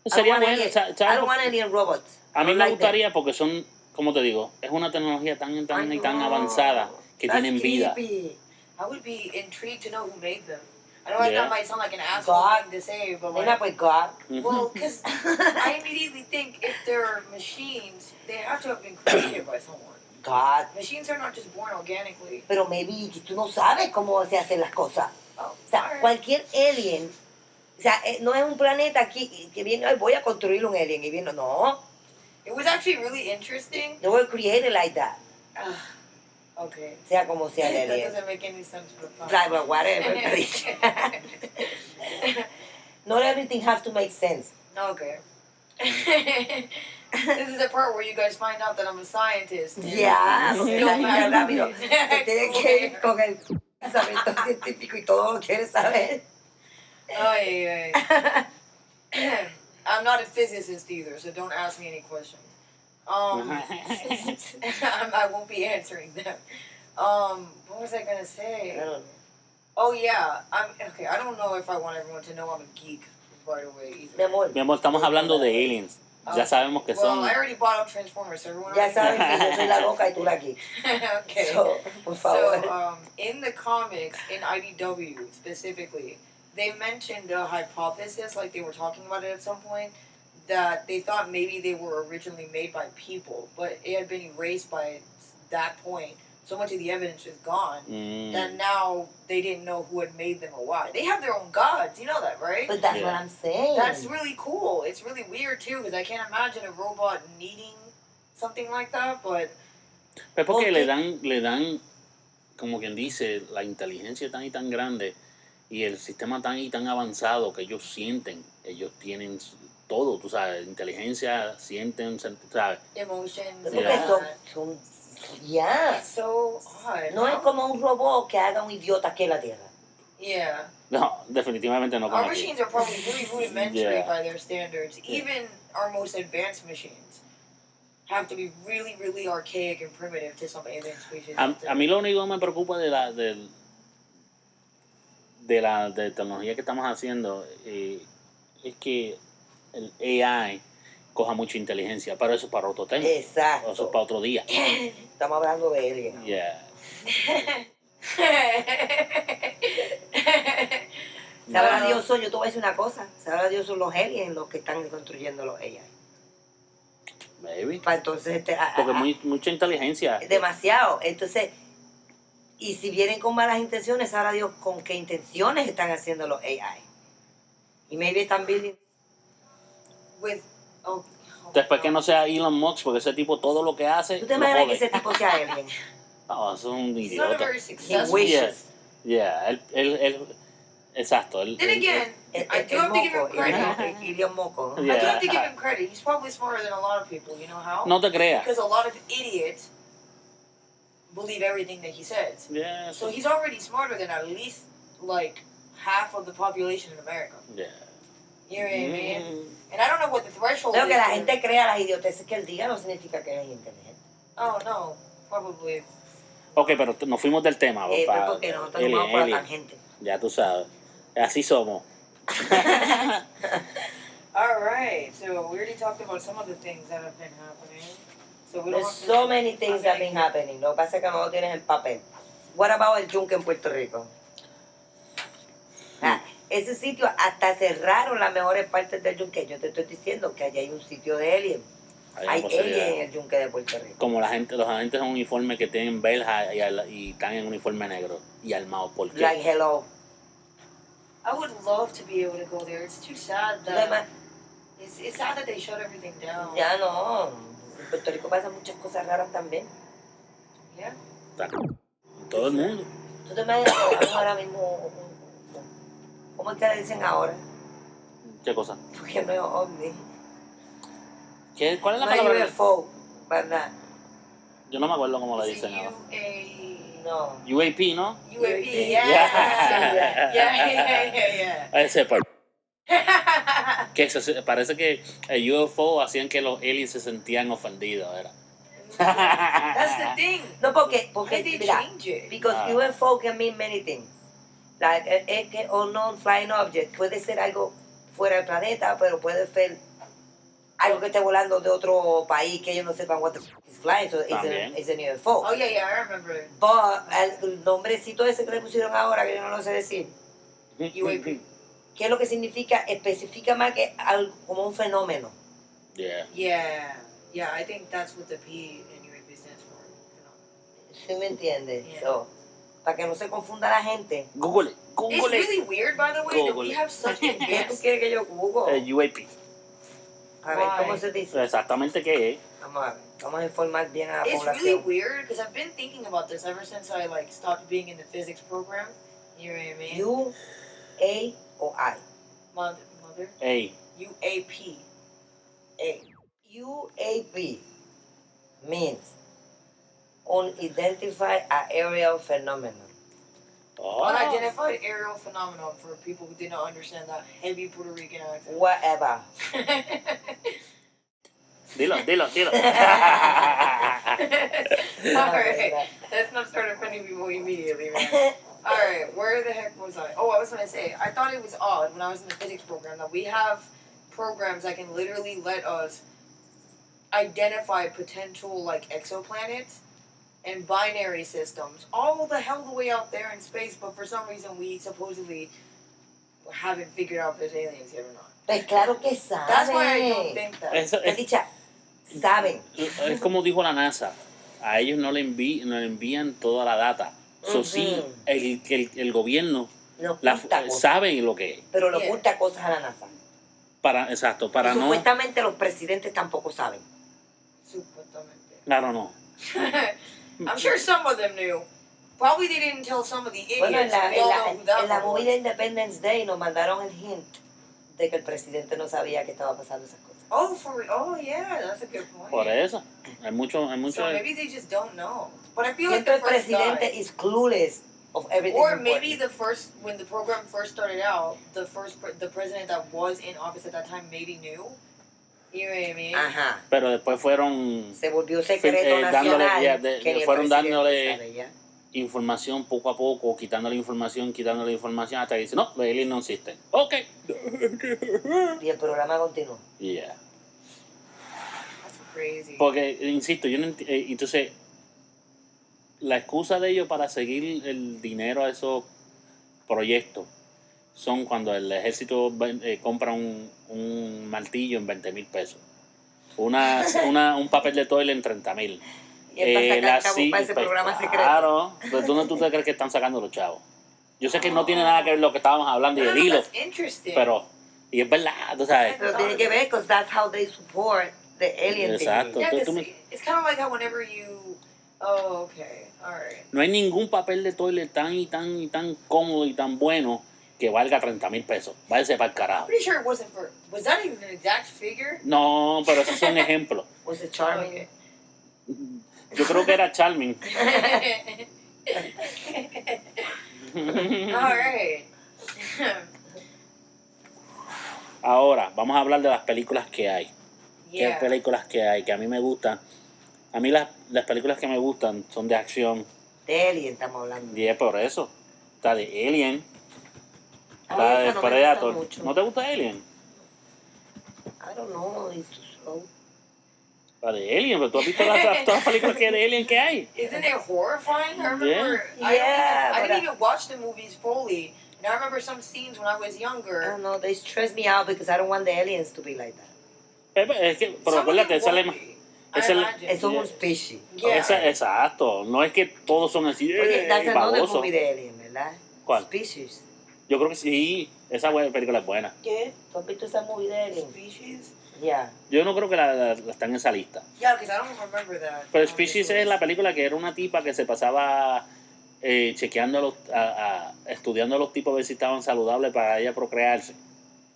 Sería I don't want bueno, alien- I don't want alien robots. a mí I don't me like them. gustaría porque son ¿cómo te digo? Es una tecnología tan y tan no. avanzada que That's tienen vida. creepy. I would be intrigued to know who made them. I know that might sound like an asshole God. thing to say, but Nena, like, pues God. well, because I immediately think if they're machines, they have to have been created by someone. God. Machines are not just born organically. Pero maybe tú no sabes cómo se hacen las cosas. Oh, O sea, alright. cualquier alien, o sea, no es un planeta aquí que viene, "Ay, voy a construir un alien", y viene, no, It was actually really interesting. they were created like that, Okay. sea como sea el That alien. doesn't make any sense for fun. Right, but whatever. Not everything has to make sense. Okay. This is the part where you guys find out that I'm a scientist. Ya, porque No, la niña man. rápido te tiene que ir con el pensamiento científico y todo lo quieres saber. Ay. I'm not a physicist either, so don't ask me any questions. I won't be answering them. What was I gonna say? I don't know. Oh yeah, okay. I don't know if I want everyone to know I'm a geek right away either. Mi amor, Mi amor, estamos hablando de aliens. Ya sabemos que Well, son... I already bought out Transformers, so everyone. ya already saben que yo soy la loca y tú la aquí. okay. So, por favor. So, in the comics, in IDW specifically, they mentioned a hypothesis, like they were talking about it at some point, that they thought maybe they were originally made by people, but it had been erased by that point. So much of the evidence is gone that now they didn't know who had made them or why. They have their own gods, you know that, right? But that's Yeah. what I'm saying. That's really cool. It's really weird too, because I can't imagine a robot needing something like that, but... Es porque Okay. le dan, como quien dice, la inteligencia tan y tan grande y el sistema tan y tan avanzado que ellos sienten. Ellos tienen todo, tú sabes, inteligencia, sienten, ¿sabes? Emotions. Porque Yeah. son ya. It's so odd. No es como un robot que haga un idiota aquí en la Tierra. Yeah. No, definitivamente no como Our aquí. machines are probably really rudimentary Yeah. by their standards. Even our most advanced machines have to be really, really archaic and primitive to some alien species. out there. A mí lo único que me preocupa de la tecnología que estamos haciendo es que el AI coja mucha inteligencia, pero eso es para otro tema. Exacto. Eso es para otro día. Estamos hablando de alien. Yeah. Sabrá No. Dios, yo te voy a decir una cosa. Sabrá Dios son los aliens los que están construyendo los AI. Baby. Para entonces, Porque mucha inteligencia. demasiado. Entonces, y si vienen con malas intenciones, sabrá Dios con qué intenciones están haciendo los AI. Y maybe están building. With Después que no sea Elon Musk, porque ese tipo todo lo que hace. ¿Tú te lo imaginas jode. que ese tipo sea alien? No, eso es un He's not a idiota. very He successful. wishes. Yeah, él exacto. Then again, I do have to give him credit. Ilion Moco. ¿no? Yeah. I do have to give him credit. He's probably smarter than a lot of people. You know how? No te creas. Because a lot of idiots believe everything that he says. Yeah, So he's already smarter than at least like half of the population in America. yeah. You know what I mean? And I don't know what the threshold Pero is. que la for- gente crea las idioteces que él diga no significa que es inteligente. Oh no, probably. Ok, pero nos fuimos del tema. papá. Porque nosotros nos vamos por la tangente. Ya tú sabes. Así somos. All right. So we already talked about some of the things that have been happening. So we don't There's have to- so many things that have been happening. Lo que pasa es que no lo tienes en papel. What about el yunque en Puerto Rico? Ese sitio hasta cerraron las mejores partes del yunque. Yo te estoy diciendo que allá hay un sitio de alien. Hay Hay una posibilidad. alien en el yunque de Puerto Rico. Como los agentes en uniforme que tienen belja y están en uniforme negro y armados. ¿Por qué? Like hello. I would love to be able to go there. It's too sad that it's sad that they shut everything down. Ya no. En Puerto Rico pasan muchas cosas raras también. Yeah. Todo el mundo. ¿Tú te imaginas que hagamos ahora mismo ¿cómo es que le dicen ahora? ¿Qué cosa? Porque no es ovni. ¿Cuál es la No es palabra? UFO, ¿verdad? Yo no me acuerdo cómo le It's dicen a ahora. No. UAP, ¿no? UAP. Yeah. Yeah. Ese que parece que el UFO hacían que los aliens se sentían ofendidos, ¿era? That's the thing. No, porque Why they mira, change it? because UFO can mean many things. Like, es que unknown flying object puede ser algo fuera del planeta, pero puede ser algo que esté volando de otro país que ellos no sepan what the f is fly, so También. it's an UFO. Oh yeah, I remember. But el nombrecito ese que le pusieron ahora, que yo no lo sé decir, UAP. ¿qué es lo que significa? Especifica más que algo, como un fenómeno. Yeah. Yeah, I think that's what the P in UAP stands for. ¿Sí me entiendes? Yeah. So, para que no se confunda la gente. Google it. It's Google it. really weird, by the way, that Google we it. have such ¿Qué tú advanced. quieres que yo Google? UAP. A ver, ¿cómo Why? se dice? Exactamente qué es. Vamos a ver, vamos a informar bien a la It's really población. weird because I've been thinking about this ever since I like stopped being in the physics program. You know what I mean? U, A o I. Mother. Ey. UAP. A. UAP means unidentified aerial phenomenon. Oh. Unidentified aerial phenomenon for people who did not understand that heavy Puerto Rican accent. Whatever. Dilo. Alright, let's not start offending people immediately, man. Alright, where the heck was I? Oh, I was gonna say, I thought it was odd when I was in the physics program that we have programs that can literally let us identify potential like exoplanets and binary systems all the hell the way out there in space, but for some reason we supposedly haven't figured out if there's aliens yet or not. Pues claro que saben. That's why I don't think that. Eso Es dicha, saben. es como dijo la NASA. A ellos no le envían toda la data. Eso sí, el gobierno Le oculta cosas, sabe lo que es. pero le Yeah. oculta cosas a la NASA. Para Y no. supuestamente los presidentes tampoco saben. Supuestamente. Claro, no. I'm sure some of them knew. Probably they didn't tell some of the idiots. Bueno, We all know who that en la one movida was. Independence Day nos mandaron el hint de que el presidente no sabía que estaba pasando esas cosas. Oh yeah, that's a good point. Por eso. Hay mucho. So maybe they just don't know. But I feel like Siempre the el first presidente guy, is clueless of everything or important. maybe the first when the program first started out, the president that was in office at that time maybe knew. You know what I mean? Ajá. Pero después fueron Se volvió secreto dándole, nacional. ya, que ni el fueron presidente dándole sabe ya. información poco a poco, quitándole información, hasta que dice, no, los aliens no existen. Ok. Y el programa continuó. Yeah. That's crazy. Porque, insisto, yo no entonces, la excusa de ellos para seguir el dinero a esos proyectos son cuando el ejército compra un martillo en 20,000 pesos. Un papel de toilet en 30,000. Y es para sacar cabo para ese pues, programa secreto. Claro, pues ¿dónde tú te crees que están sacando los chavos? Yo sé que no tiene nada que ver lo que estábamos hablando y No, el hilo, that's interesting. pero, y es verdad, tú sabes. Pero tiene que ver, because that's how they support the alien Exacto. thing. Yeah, Tú 'cause it's kind of like how whenever you. Oh, okay, all right. No hay ningún papel de toilet tan cómodo y tan bueno que valga 30,000 pesos. Váyase para el I'm carajo. pretty sure it wasn't for. Was that even an exact figure? No, pero esos son ejemplos. Was it charming? Okay. Yo creo que era Charming. All right. Ahora, vamos a hablar de las películas que hay. ¿Qué Yeah. películas que hay? Que a mí me gustan. A mí las películas que me gustan son de acción. De alien estamos hablando. Y es por eso. Está de Alien. A mí Está de esa no me Predator. gusta mucho. ¿No te gusta Alien? I don't know, it's too slow. La de Alien, pero tú has visto todas las películas que de Alien que hay. Isn't it horrifying? I remember. Yeah, I but didn't even watch the movies fully, and I remember some scenes when I was I younger. don't know, they stress me out because I don't want the aliens to be like that. Es que, pero Some of acuérdate, them esa won't le- be, esa I le- imagine. Eso es un species. Yeah. exacto. No es que todos son así, Oye, that's another babosos. movie de alien, ¿verdad? ¿Cuál? Species. Yo creo que sí. Esa película es buena. ¿Qué? ¿Tú has visto esa movie de alien? Species? Yeah. Yo no creo que la están en esa lista. Yeah, because I don't remember that. Pero Species es la película que era una tipa que se pasaba chequeando estudiando a los tipos a ver si estaban saludables para ella procrearse.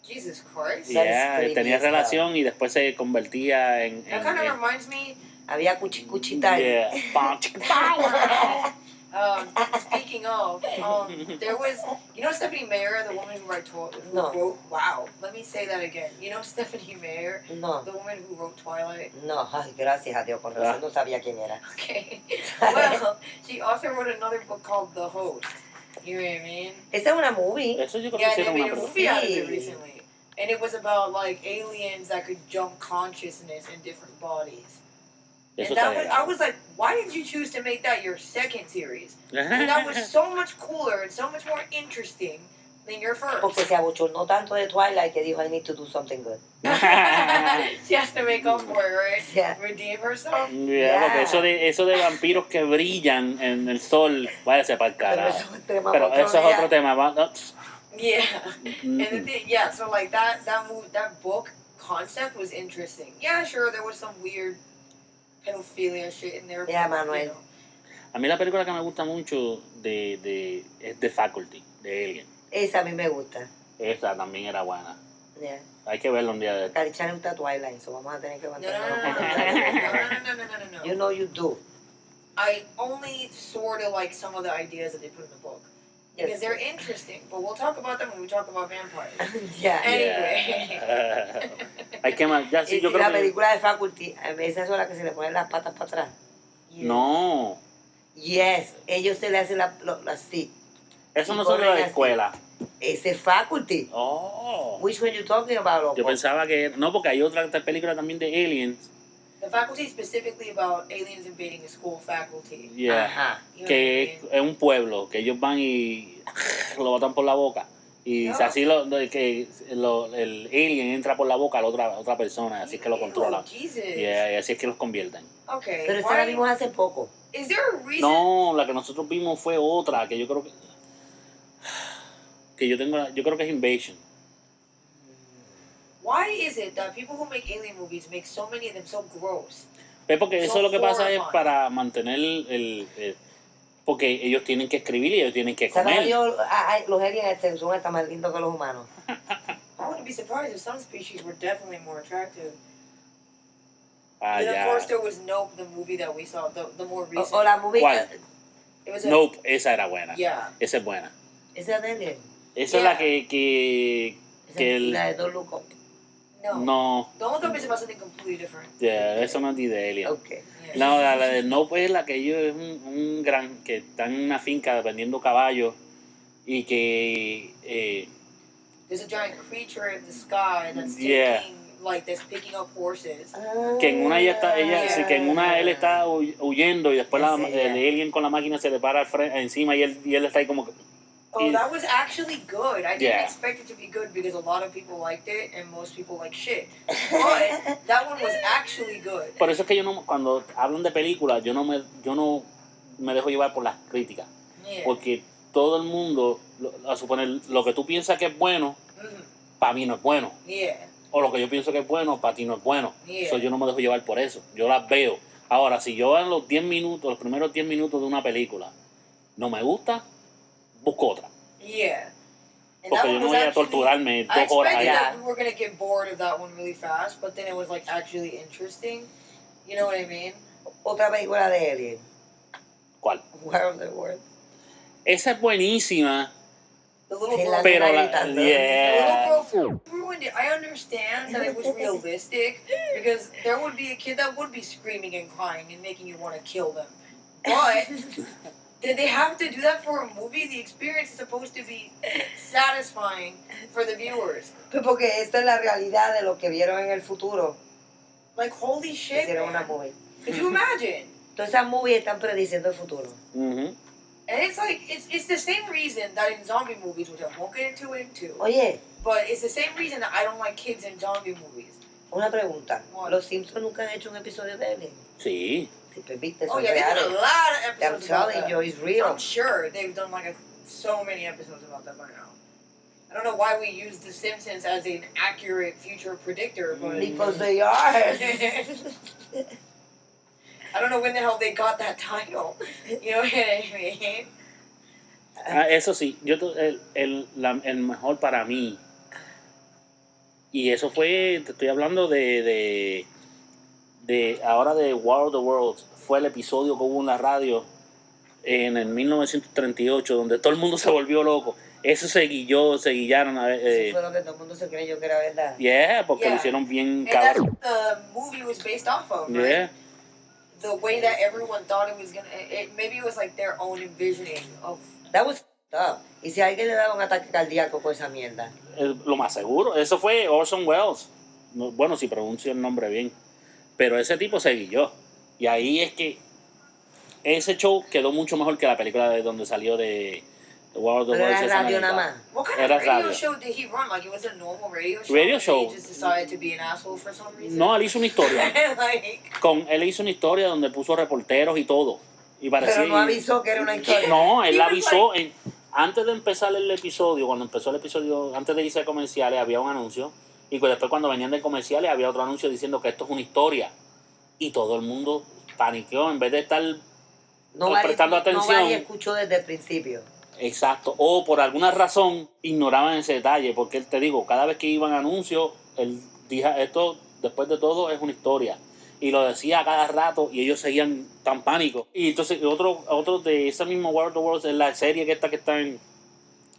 Jesus Christ. Y That is ya creepy tenía as relación y después se convertía en That kind of reminds me. Había cuchicuchita. yeah. Speaking of, there was, you know Stephanie Meyer, the woman who No. wrote. Wow. Let me say that again. You know Stephanie Meyer, No, the woman who wrote Twilight. no, ay, gracias a Dios, con razón no sabía quién era. Okay. Well, she also wrote another book called The Host. You know what I mean? Esa es una movie. Eso yo creo Yeah, que they hicieron made una a película. movie out of it Sí. recently, and it was about like aliens that could jump consciousness in different bodies. Eso And that estaría was, I was like, why did you choose to make that your second series? And that was bueno. so much cooler and so much more interesting than your first. Porque se abochornó tanto de Twilight que dijo, I need to do something good. She has to make up for it, right? Yeah. Redeem herself. Yeah, porque eso de vampiros que brillan en el sol, váyase para el Pero carajo. eso es un tema Pero para eso es día. otro tema. Yeah. And the thing, yeah, so like that book concept was interesting. Yeah, sure, there was some weird pedophilia shit in there. Yeah, but, Manuel. you know. A mí la película que me gusta mucho es The Faculty, de Alien. Esa a mí me gusta. Esa también era buena. Yeah. Hay que verla un día de... Caricha le gusta Twilight, so vamos a tener que No, mantenerlo. You know you do. I only sort of like some of the ideas that they put in the book. Because Yes. they're interesting, but we'll talk about them when we talk about vampires. Yeah. Anyway. Hay que más... Ya, sí, Y yo si creo la que... película de Faculty, esas son las que se le ponen las patas para atrás. Yeah. No, Yes, ellos se le hacen así. eso Y no son de corren la así. escuela. Ese Faculty. Oh. Which one you talking about, loco? Yo pensaba que... No, porque hay otra película también de Aliens. The faculty is specifically about aliens invading a school faculty. Yeah. Ajá. You know Que what I es un pueblo, que ellos van y lo botan por la boca. Y No. así el alien entra por la boca a la otra persona, así es que lo controla. Oh, Jesus. Yeah, y así es que los convierten. Okay. Pero esa la why- vimos hace poco. Is there a reason? No, la que nosotros vimos fue otra, que yo creo que yo creo que es Invasion. Why is it that people who make alien movies make so many of them so gross? Es porque eso So lo que pasa es horrifying. para mantener porque ellos tienen que escribir y ellos tienen que ¿Sabes? comer. Los aliens son hasta más lindos que los humanos. I wouldn't be surprised if some species were definitely more attractive. Ah, And of ya. course, there was Nope, the movie that we saw, the more recent. O la movie. ¿Cuál? It was a, Nope, esa era buena. Yeah. Esa es buena. Esa es de alien. Esa es Yeah. la que Esa es la de Don't Look Up. No. no, Don't Look Up is about something completely different. yeah, eso no es ni de Alien. Ok. Yeah. No, la de Nope es la que ellos es un gran, que están en una finca vendiendo caballos y que There's a giant creature in the sky that's Yeah. that's picking up horses. que en una Yeah. sí, que en una él está huyendo y después Ya sé, el alien con la máquina se le para encima y él está ahí como que Oh, that was actually good. I didn't Yeah. expect it to be good because a lot of people liked it and most people like shit. But that one was actually good. por eso es que yo no, cuando hablan de películas yo no me dejo llevar por las críticas Yeah. porque todo el mundo a suponer lo que tú piensas que es bueno Mhm. para mí no es bueno Yeah. o lo que yo pienso que es bueno para ti no es bueno. Yeah. So, yo no me dejo llevar por eso, yo las veo. Ahora, si yo en los primeros 10 minutos de una película no me gusta, busco otra. Yeah. And Porque yo no voy a torturarme I 2 horas expected allá. that we were gonna get bored of that one really fast, but then it was like actually interesting. You know what I mean? Otra película de alien. ¿Cuál? War of the Worlds. Esa es buenísima, The little Sí, girl. la pero nena gritando. The yeah. little girl ruined it. I understand that it was realistic because there would be a kid that would be screaming and crying and making you want to kill them. But did they have to do that for a movie? The experience is supposed to be satisfying for the viewers. Pues porque esta es la realidad de lo que vieron en el futuro. Like, holy shit, Hicieron una man. movie. Could you imagine? Todas esas movies están prediciendo el futuro. Ujú. And it's like, it's the same reason that in zombie movies, which I won't get into, Oye, but it's the same reason that I don't like kids in zombie movies. una pregunta. What? ¿Los Simpsons nunca han hecho un episodio de alien? Sí. Sí, pues viste, Oh son yeah, they did a reales. lot of I'm episodes about telling that. you, it's real. I'm sure they've done like so many episodes about that by now. I don't know why we use The Simpsons as an accurate future predictor, but Because they are. I don't know when the hell they got that title. You know what I mean? Ah, eso sí, el mejor para mí, y eso fue, te estoy hablando de ahora de War of the Worlds, fue el episodio que hubo en la radio en el 1938, donde todo el mundo se volvió loco. Eso se guillaron. Eso fue lo que todo el mundo se creyó que era verdad. Yeah, porque Yeah. lo hicieron bien And that's cabrón. what the movie was based off of, right? Yeah. The way that everyone thought it was gonna. Maybe it was like their own envisioning of. That was up. Y si a alguien le daba un ataque cardíaco con esa mierda. Lo más seguro, eso fue Orson Welles. Bueno, si pronuncio el nombre bien. Pero ese tipo se guilló. Y ahí es que ese show quedó mucho mejor que la película de donde salió de World of the Pero Worlds. era esa radio nada americana. más. What kind Era of radio radio. show did he run? Like, it was a normal radio show? Radio and show. He just decided to be an asshole for some reason? No, él hizo una historia. Like, Él hizo una historia donde puso reporteros y todo. Y parecía, Pero no avisó que era una historia. No, él He was avisó. Antes de empezar el episodio, cuando empezó el episodio, antes de irse a comerciales, había un anuncio. Y después, cuando venían de comerciales, había otro anuncio diciendo que esto es una historia. Y todo el mundo paniqueó en vez de estar prestando atención. No escuchó desde el principio. Exacto. O por alguna razón ignoraban ese detalle. Porque él, te digo, cada vez que iban anuncios, él dijo, esto, después de todo, es una historia. Y lo decía a cada rato y ellos seguían tan pánicos. Y entonces otro de ese mismo World of the Worlds es la serie que está en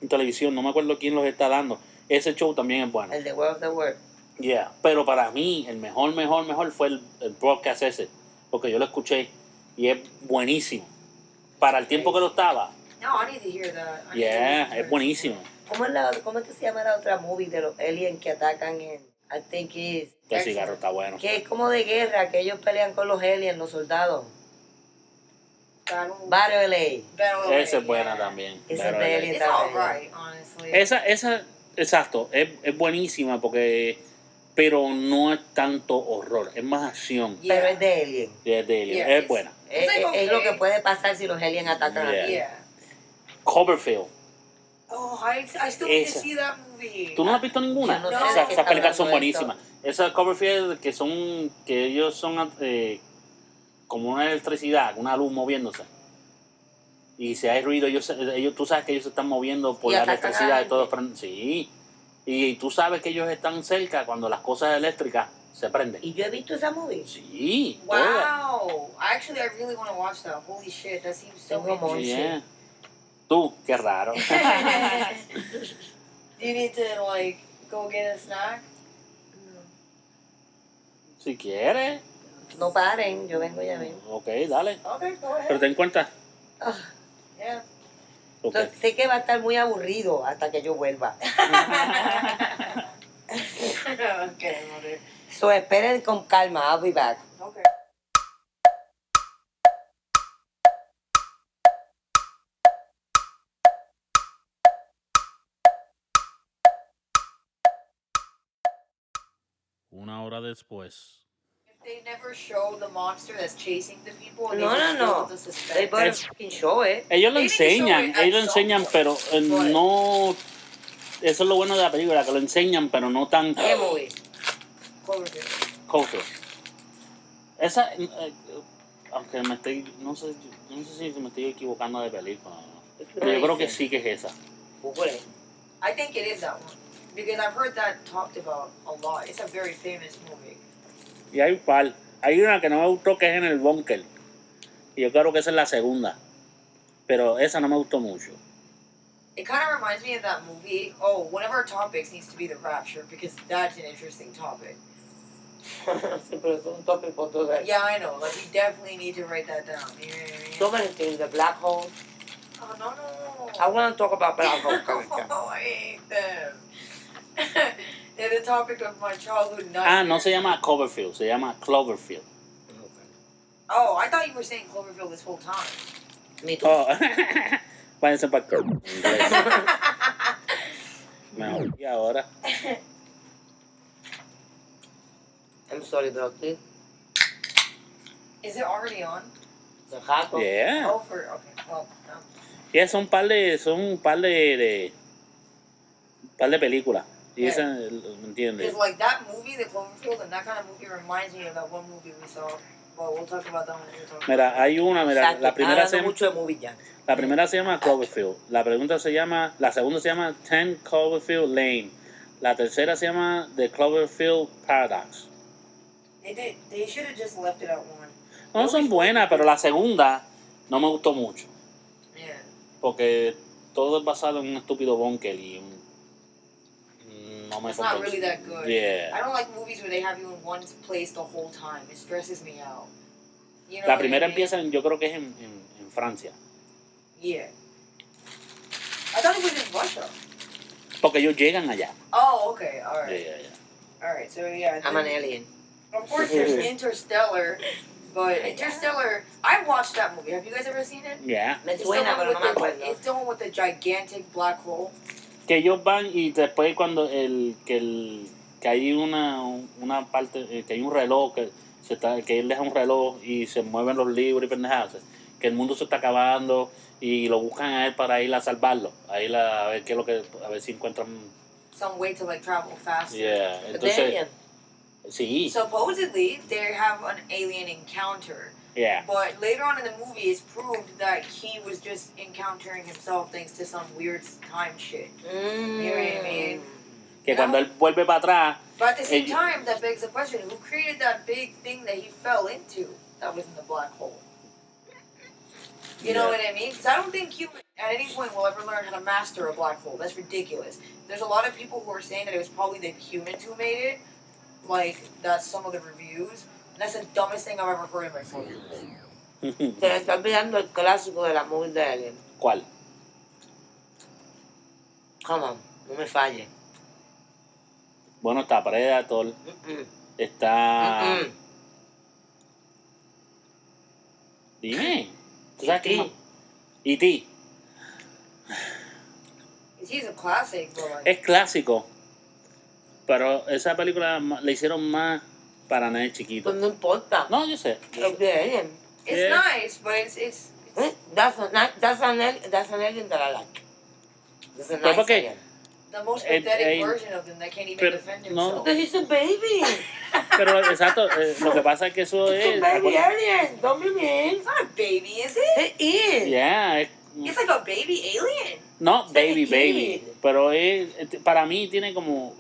televisión. No me acuerdo quién los está dando. Ese show también es bueno. El de World of the World. Yeah. Pero para mí el mejor fue el broadcast ese. Porque yo lo escuché y es buenísimo. Para el tiempo que lo estaba. no, I need to hear that. Es buenísimo. ¿Cómo es que se llama la otra movie de los aliens que atacan en... I think is... El cigarro está bueno. Que es como de guerra, que ellos pelean con los aliens, los soldados. Battle LA. Esa es buena también. Esa Pero es de Alien. It's alright, honestly. esa, exacto, es buenísima pero no es tanto horror, es más acción. Yeah. Pero es de alien. Es de Alien, Yeah, es buena. Es lo que puede pasar si los aliens atacan Yeah. aquí. Yeah. Cloverfield. Oh, I still need to Esa. see that movie. ¿Tú no has visto ninguna? Yo no sé Esas- de qué esas películas son hablando esto. buenísimas. Esas Cloverfield que ellos son como una electricidad, una luz moviéndose. Y si hay ruido, ellos tú sabes que ellos se están moviendo por Y la atacan a electricidad y todo. gente. Sí. Y tú sabes que ellos están cerca cuando las cosas eléctricas se prenden. Y yo he visto esa movie. Sí. todas. Wow. Actually, I really want to watch that. Holy shit, that seems so Tengo amor. interesting. Yeah. Tú, qué raro. Do you need to, like, go get a snack? Si quieres. No paren, yo vengo ya mismo. Ok, dale. Okay, go ahead. Pero ten en cuenta. Ah, Yeah. Ok. entonces, sé que va a estar muy aburrido hasta que yo vuelva. Okay, mother. So, esperen con calma, I'll be back. Okay. Una hora después. If they never show the monster that's chasing the people, and No, they just no, build no. the suspense. They better fucking show it. Ellos lo They need to show enseñan, it at ellos lo some enseñan, point. pero Right. no. Eso es lo bueno de la película, que lo enseñan, pero no tanto. ¿Qué movie? Cloverfield. Cloverfield. Esa, aunque me estoy, no sé si me estoy equivocando de película. ¿No? Pero yo creo que sí que es esa. Google. I think it is that one. Because I've heard that talked about a lot. It's a very famous movie. Y hay un par. Hay una que no me gustó que es en el búnker. Y yo creo que esa es la segunda. Pero esa no me gustó mucho. It kind of reminds me of that movie. Oh, one of our topics needs to be the rapture because that's an interesting topic. Sí, pero es un tópico todo eso. Yeah, I know. Like, we definitely need to write that down. You know what I mean? So many things, the black hole. Oh, no. I want to talk about black hole. Oh, I hate them. They're the topic of my childhood nightmare. Ah, no se llama Cloverfield, se llama Cloverfield. Oh, I thought you were saying Cloverfield this whole time. Me too. Oh, váyanse para el inglés. Mejor. Y ahora, I'm sorry, bro. Sí. Is it already on? Se jato. yeah. Oh, okay. Well, no. Yeah, son un par de películas. Y esa, ¿me entiendes? Because like that movie, the Cloverfield, and that kind of movie reminds me of that one movie we saw. Well, we'll talk about that when we talk. Mira, hay una, Exacto, la primera está hablando mucho de movies ya. se llama Cloverfield. La segunda se llama 10 Cloverfield Lane. La tercera se llama The Cloverfield Paradox. They should have just left it at one. No son buenas, pero la segunda no me gustó mucho. Yeah. Porque todo es basado en un estúpido búnker y no me It's not convence. really that good. Yeah. I don't like movies where they have you in one place the whole time. It stresses me out. You know La what I primera mean? empieza, yo creo que es en Francia. Yeah. I thought it was in Russia. Porque ellos llegan allá. Oh, okay. All right. Yeah. All right. So yeah. I'm an alien. Of course, there's Interstellar. But Interstellar, I watched that movie. Have you guys ever seen it? Yeah. Me It's the suena, one pero with no me the- acuerdo. It's the one with the gigantic black hole. Que ellos van y después cuando que hay una parte, que hay un reloj, que él deja un reloj y se mueven los libros y pendejadas, que el mundo se está acabando y lo buscan a él para ir a salvarlo, a ir a ver qué es lo que, a ver si encuentran. Some way to like travel faster. Yeah. The Entonces, alien. sí. Supposedly, they have an alien encounter. Yeah. But later on in the movie, it's proved that he was just encountering himself thanks to some weird time shit. You know what I mean? Que cuando él vuelve para atrás, But at the same Hey. time, that begs the question: who created that big thing that he fell into? That was in the black hole. You know Yeah. what I mean? Because I don't think human at any point will ever learn how to master a black hole. That's ridiculous. There's a lot of people who are saying that it was probably the humans who made it. Like that's some of the reviews. And that's the dumbest thing I've ever heard in my fucking life. Se le está olvidando el clásico de la movie de alien. ¿cuál? Come on, no me falle. Bueno, está Predator, Mm-mm. está... Mm-mm. Dime. ¿Tú sabes qué E.T. más? E.T. He's a classic, but like, Es clásico, pero esa película la hicieron más para nenes chiquitos. Pues no importa. No, yo sé. Es de alien. it's Yeah. nice, but it's That's an alien that I like. That's a Pero nice porque- alien. the most It- pathetic it- version of him that can't even pero defend no. himself. Because he's a baby. Pero exacto, lo que pasa es que eso He's es... a baby alien. Don't be mean. It's not a baby, is it? It is. Yeah, It's like a baby alien. no, It's like baby, a kid. baby. Pero para mí tiene como...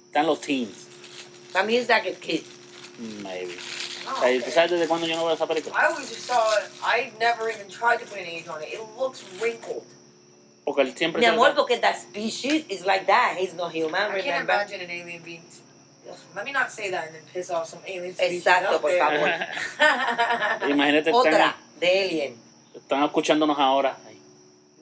Están los teens. Para mí es like a kid. Maybe. Oh, O sea, ¿tú okay. sabes desde cuándo yo no veo esa película? I always just saw it. I never even tried to put an age on it. It looks wrinkled. Porque él siempre Mi se amor, porque that species is like that. He's not human, I can't remember? imagine an alien being. Ugh, let me not say that and then piss off some alien species Exacto, out por there. favor. Imagínate, Otra, de alien. están escuchándonos ahora. Ay,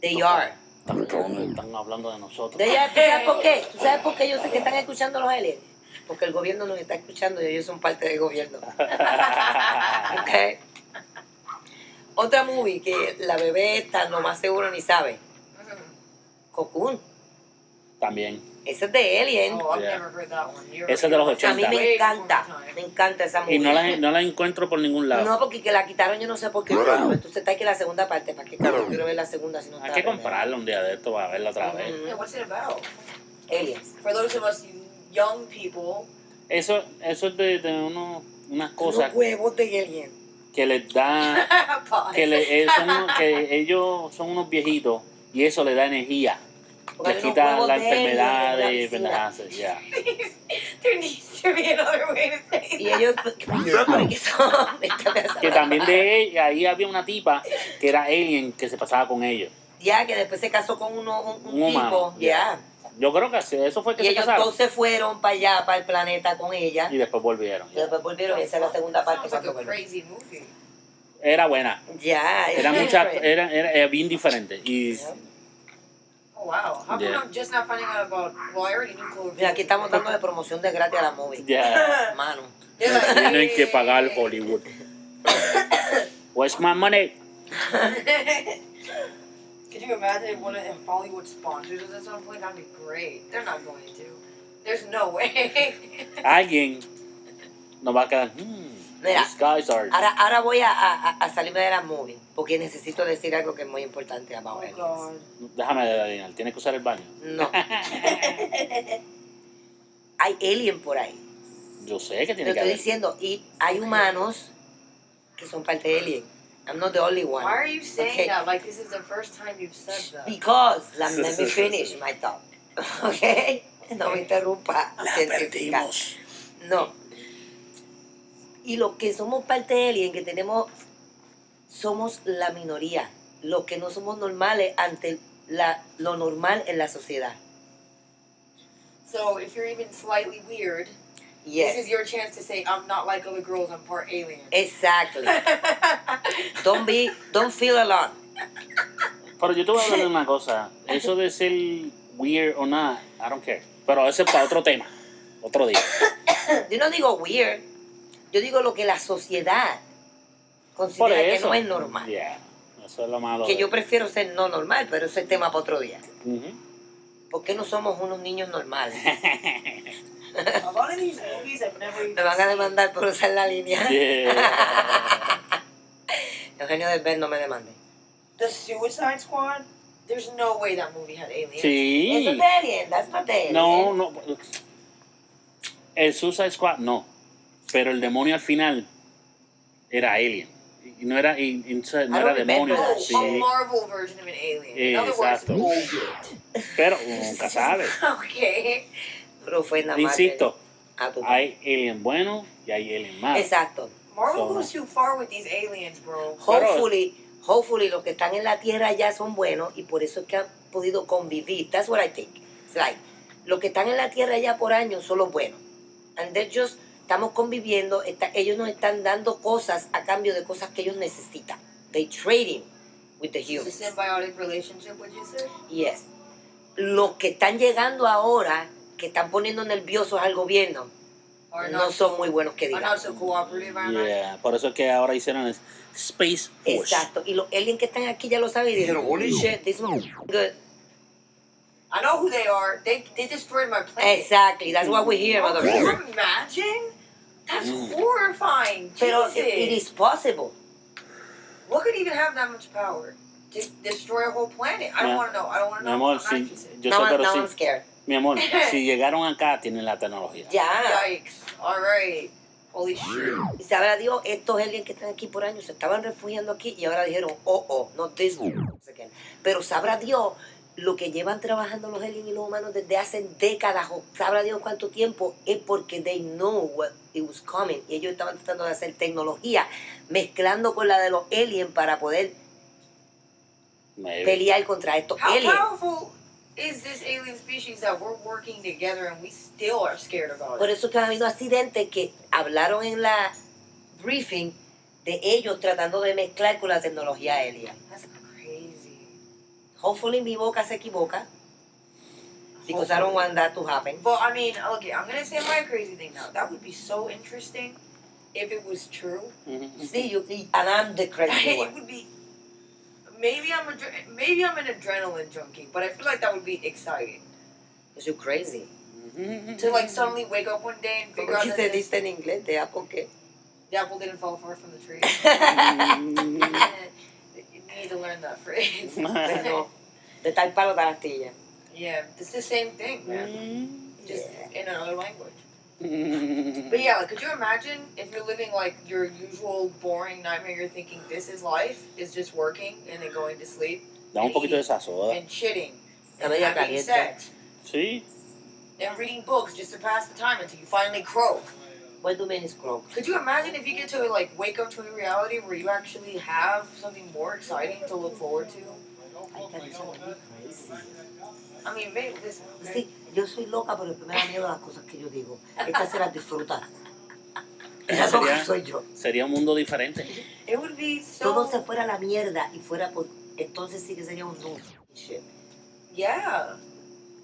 They are. están hablando de nosotros. ¿Tú sabes por qué? ¿Tú sabes por qué yo sé que están escuchando los aliens? Porque el gobierno nos está escuchando y ellos son parte del gobierno. ¿Ok? Otra movie que la bebé está lo más seguro ni sabe. Cocoon. También. Ese es de Alien. Oh, I've Yeah. never heard that one. Ese es de los A 80. mí me Way encanta. before my Me time. encanta esa movie. Y no la encuentro por ningún lado. No, porque que la quitaron yo no sé por qué. Pero entonces está aquí la segunda parte. ¿Para qué carajo quiero ver la segunda si no está Hay la que primera? comprarla un día de esto para verla otra vez. Ujú. Yeah, what's it about? Aliens. For those of us young people, Eso es de unas Unos cosas huevos de Alien. que les da... pause. que ellos son unos viejitos y eso les da energía. Porque Les unos quita huevos la de alien en enfermedad una y piscina. pendejadas. Ya. There needs to be another way to say Y that. ellos, que son, Que también de ahí había una tipa que era alien que se pasaba con ellos. ya, que después se casó con un Un humano, tipo, ya. ya. Yo creo que eso fue que Y se ellos casaron. dos se fueron para allá, para el planeta con ella. Y después volvieron. Y después volvieron y esa es la segunda parte Sounds like cuando a volvieron. crazy movie. Era buena. Ya, Era es mucha, different. era bien diferente. Y Oh wow! How come Yeah. I'm just not finding out about? Well, I already knew Cloverfield. Mira, aquí estamos dando de promoción de gratis a la movie. ya Mano. They're like, tienen que pagar "Hey." Hollywood. Where's my money? Could you imagine if one of them Hollywood sponsors us at some point? That'd be great. They're not going to. There's no way. Alguien nos va a quedar. Mira, These guys are. ahora voy a salirme de la movie porque necesito decir algo que es muy importante about Oh aliens. god. Déjame adivinar. Tienes que usar el baño. No. Hay alien por ahí. Yo sé que Te tiene que estoy haber. diciendo, y hay humanos que son parte de alien. I'm not the only one. Why are you saying Okay. that like this is the first time you've said that? Because, let me finish my thought. Okay? No me interrumpa. científica. No. Y los que somos parte de alien, que somos la minoría. Los que no somos normales ante lo normal en la sociedad. So if you're even slightly weird, this Yes. is your chance to say I'm not like other girls. I'm part alien. Exactly. Don't feel alone. Pero yo te voy a hablar de una cosa. Eso de ser weird o nada, I don't care. Pero eso es para otro tema. Otro día. Yo no digo weird. Yo digo lo que la sociedad considera que eso. no es normal. Yeah, eso es lo malo. Que yo prefiero ser no normal, pero ese es tema para otro día. Ujú. ¿Por qué no somos unos niños normales? A lot of these movies I've never even Me van a demandar por usar la línea. Yeah. Eugenio del Ben no me demande. The Suicide Squad. There's no way that movie had aliens. Sí. Eso es de Alien, that's not the Alien. No, no. El Suicide Squad no. Pero el demonio al final era alien. Y no era, no era demonio. remember that Sí. A Marvel version of an alien. In other words, Exacto. bullshit. Pero nunca sabe. Okay. Pero fue nada más. Insisto, A tu hay alien bueno y hay alien malo. Exacto. Marvel So, goes too far with these aliens, bro. Hopefully los que están en la tierra ya son buenos y por eso es que han podido convivir. That's what I think. It's like, los que están en la tierra ya por años son los buenos. And they're just, estamos conviviendo, ellos nos están dando cosas a cambio de cosas que ellos necesitan. They trading with the It's a humans. symbiotic relationship, would you say? Yes. Los que están llegando ahora, que están poniendo nerviosos al gobierno, Or no son muy buenos que Are not digamos. so cooperative, I imagine. Yeah, por eso es que ahora hicieron el Space Force. Exacto. Y los aliens que están aquí ya lo saben y dijeron, holy shit, this is good. I know who they are. They destroyed my planet. Exactly. That's what we hear, Oh, can you motherfucker. imagine? That's horrifying. Pero Jesus. it is possible. What could even have that much power? To destroy a whole planet? I don't Mi- want to know. I don't want to Mi know. amor, I'm not sí, interested. yo sé, pero now sí. I'm scared. Mi amor, si llegaron acá, tienen la tecnología. Ya. Yikes. All right. Holy shit. Y sabrá Dios, estos aliens que están aquí por años se estaban refugiando aquí y ahora dijeron, not this one. Pero sabrá Dios lo que llevan trabajando los aliens y los humanos desde hace décadas, o sabrá Dios cuánto tiempo, es porque they know what it was coming. Y ellos estaban tratando de hacer tecnología mezclando con la de los aliens para poder Maybe. pelear contra estos How aliens. powerful is this alien species that we're working together and we still are scared about Por it? eso es que ha habido accidentes que hablaron en la briefing de ellos tratando de mezclar con la tecnología alien. That's crazy. Hopefully mi boca se equivoca. Because I don't want that to happen. But I mean, okay, I'm gonna say my crazy thing now. That would be so interesting if it was true. Ujú. See, and I'm the crazy It one. would be. Maybe I'm an adrenaline junkie, but I feel like that would be exciting Because you're crazy. to like suddenly wake up one day and figure ¿Cómo out que that se this- dice en inglés? ¿De por qué? the apple didn't fall far from the tree. You need to learn that phrase. Bueno, de tal palo tal astilla. Yeah, it's the same thing, man. Just Yeah. in another language. But yeah, like, could you imagine if you're living like your usual boring nightmare? You're thinking this is life, is just working and then going to sleep Dame un poquito de esa soda. and shitting La and media having caliente. sex Sí. and reading books just to pass the time until you finally croak. What do men is croak? Could you imagine if you get to like wake up to a reality where you actually have something more exciting to look forward to? Ay, Carissa, you're crazy. I mean, maybe listen. Sí, yo soy loca, pero me da miedo las cosas que yo digo. Esta se las disfruta. Esa Sería- loca soy yo. Sería un mundo diferente. It would be so. Todo se fuera a la mierda y fuera por... Entonces sí que sería un nudo. Yeah.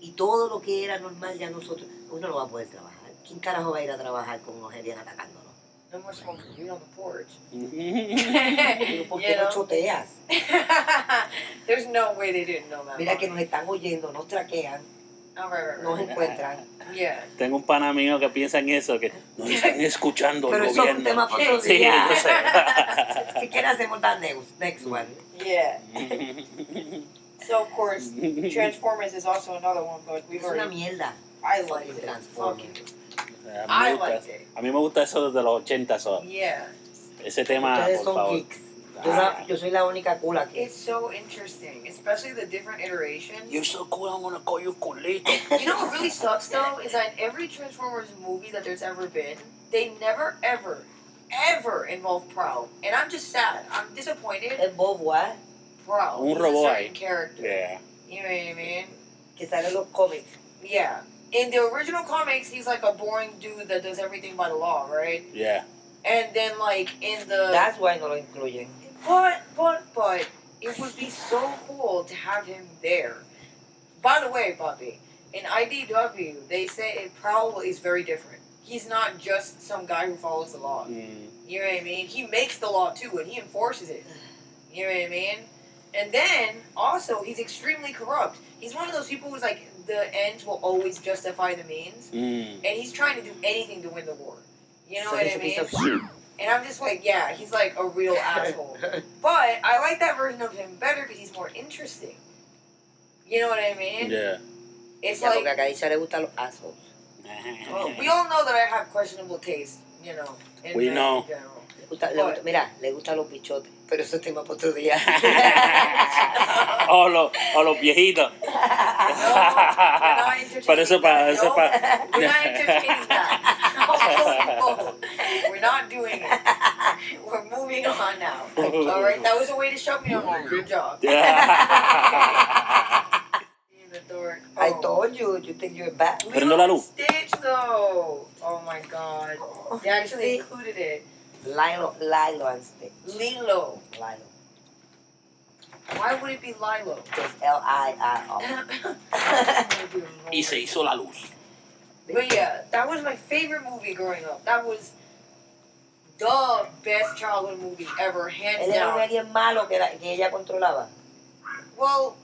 Y todo lo que era normal ya nosotros... Uno no va a poder trabajar. ¿Quién carajo va a ir a trabajar con unos aliens atacándonos? No more smoking weed on the porch. Digo, ¿por qué You no know? choteas? There's no way they didn't know that. Mira about que me. nos están oyendo, nos traquean, Oh, right. nos encuentran. Yeah. Tengo un pana mío que piensa en eso, que nos están escuchando Pero el eso es un gobierno. tema para otro Sí, día. yo sé. Si quieres hacemos that next one. Yeah. So of course, Transformers is also another one, but we've Es una already. mierda. I Fucking liked it. Transformers. Fuck it. A I mí me liked gusta- it. a mí me gusta eso desde los 80, eso. Yeah. Ese tema, Ustedes por son favor. geeks. Yo soy la única cool aquí. It's so interesting, especially the different iterations. You're so cool, I'm gonna call you culito. You know what really sucks though is that in every Transformers movie that there's ever been, they never ever involve Prowl, and I'm just sad. I'm disappointed. Es Bob What, Prowl. Un He's robot a certain ahí. character. Yeah. You know what I mean? que sale en los cómics. Yeah. In the original comics, he's like a boring dude that does everything by the law, right? Yeah. And then like in the That's why no lo incluyen. but it would be so cool to have him there. By the way, Bobby, in IDW, they say Prowl is very different. He's not just some guy who follows the law. Mm. You know what I mean? He makes the law too, and he enforces it. You know what I mean? And then, also, he's extremely corrupt. He's one of those people who's like, the ends will always justify the means. And he's trying to do anything to win the war. You know So what he's I a piece mean? of shit. And I'm just like, yeah, he's like a real asshole. But I like that version of him better because he's more interesting. You know what I mean? Yeah. It's Ya, like, porque a Caricia le gustan los assholes. well, we all know that I have questionable taste, you know, in We men know. in general. Mira, le gustan los bichotes, pero eso es tema para otro día. O los viejitos. No, we're not entertaining Pero eso that. eso No, we're not entertaining that. I'll tell you both. We're not doing it. We're moving on now. All right, that was a way to shut me down. Good job. The dork. I told you think you're bad. Prendo la luz. Stitch though. Oh my god. They actually See? included it. Lilo and Stitch. Lilo. Lilo. Why would it be Lilo? It's Lilo. Y se hizo la luz. But yeah, that was my favorite movie growing up. That was the best childhood movie ever, hands Él era un down. alien malo que ella controlaba. Well,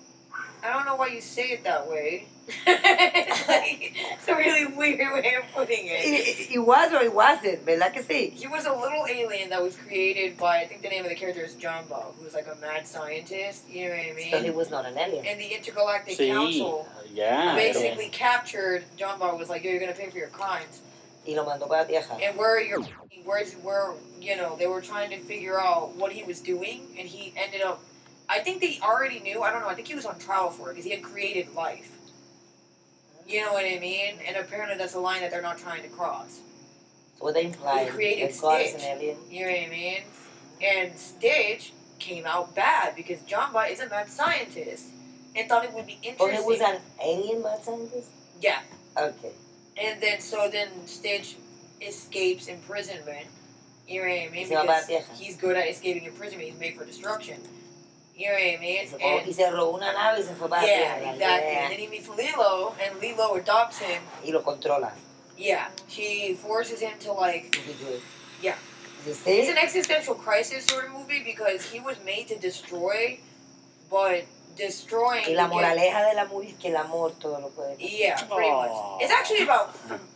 I don't know why you say it that way. It's a really weird way of putting it. It was or it wasn't, ¿verdad que sí? He was a little alien that was created by, I think the name of the character is John Bob, who's like a mad scientist, you know what I mean? So he was not an alien. And the Intergalactic Sí. Council Ya. basically captured John Bob, was like, yo, you're gonna pay for your crimes. Y lo mandó para la tierra. And where you know, they were trying to figure out what he was doing, and he ended up, I think they already knew, I don't know, I think he was on trial for it, because he had created life. You know what I mean? And apparently that's a line that they're not trying to cross. So what they imply He created that God is Stitch. an alien. You know what I mean? And Stitch came out bad, because John Bot is a mad scientist, and thought it would be But interesting. he was an alien mad scientist? Yeah. Okay. And then Stitch escapes imprisonment. You know what I mean? Se va para la Because tierra. he's good at escaping imprisonment. He's made for destruction. You know what I mean? Y se robó una nave y se fue para la Yeah, tierra. exactly. Yeah. And then he meets Lilo, and Lilo adopts him. Y lo controla. Yeah, she forces him to like. Yeah. You It's see? an existential crisis sort of movie because he was made to destroy, but destroying. Y la would get- moraleja de la movie es que el amor todo lo puede. Yeah, pretty Aw. much. It's actually about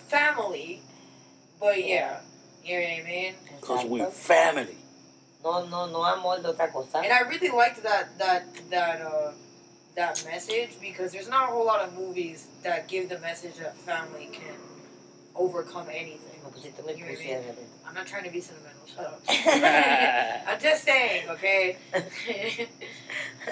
family, but yeah, you know what I mean. Because we're family. No amor de otra cosa. And I really liked that message because there's not a whole lot of movies that give the message that family can overcome anything. Me pusiste muy You know what I cursi de mean? repente. I'm not trying to be sentimental. Shut up. I'm just saying, okay?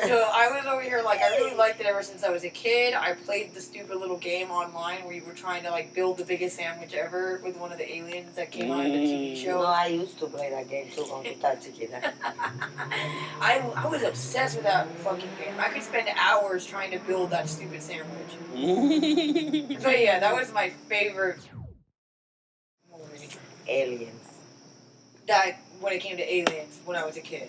So I was over here like, I really liked it ever since I was a kid. I played the stupid little game online where you were trying to like build the biggest sandwich ever with one of the aliens that came on in the TV show. No, I used to play that game too cuando estaba chiquita. I was obsessed with that fucking game. I could spend hours trying to build that stupid sandwich. But yeah, that was my favorite movie. Aliens. That when it came to aliens when I was a kid.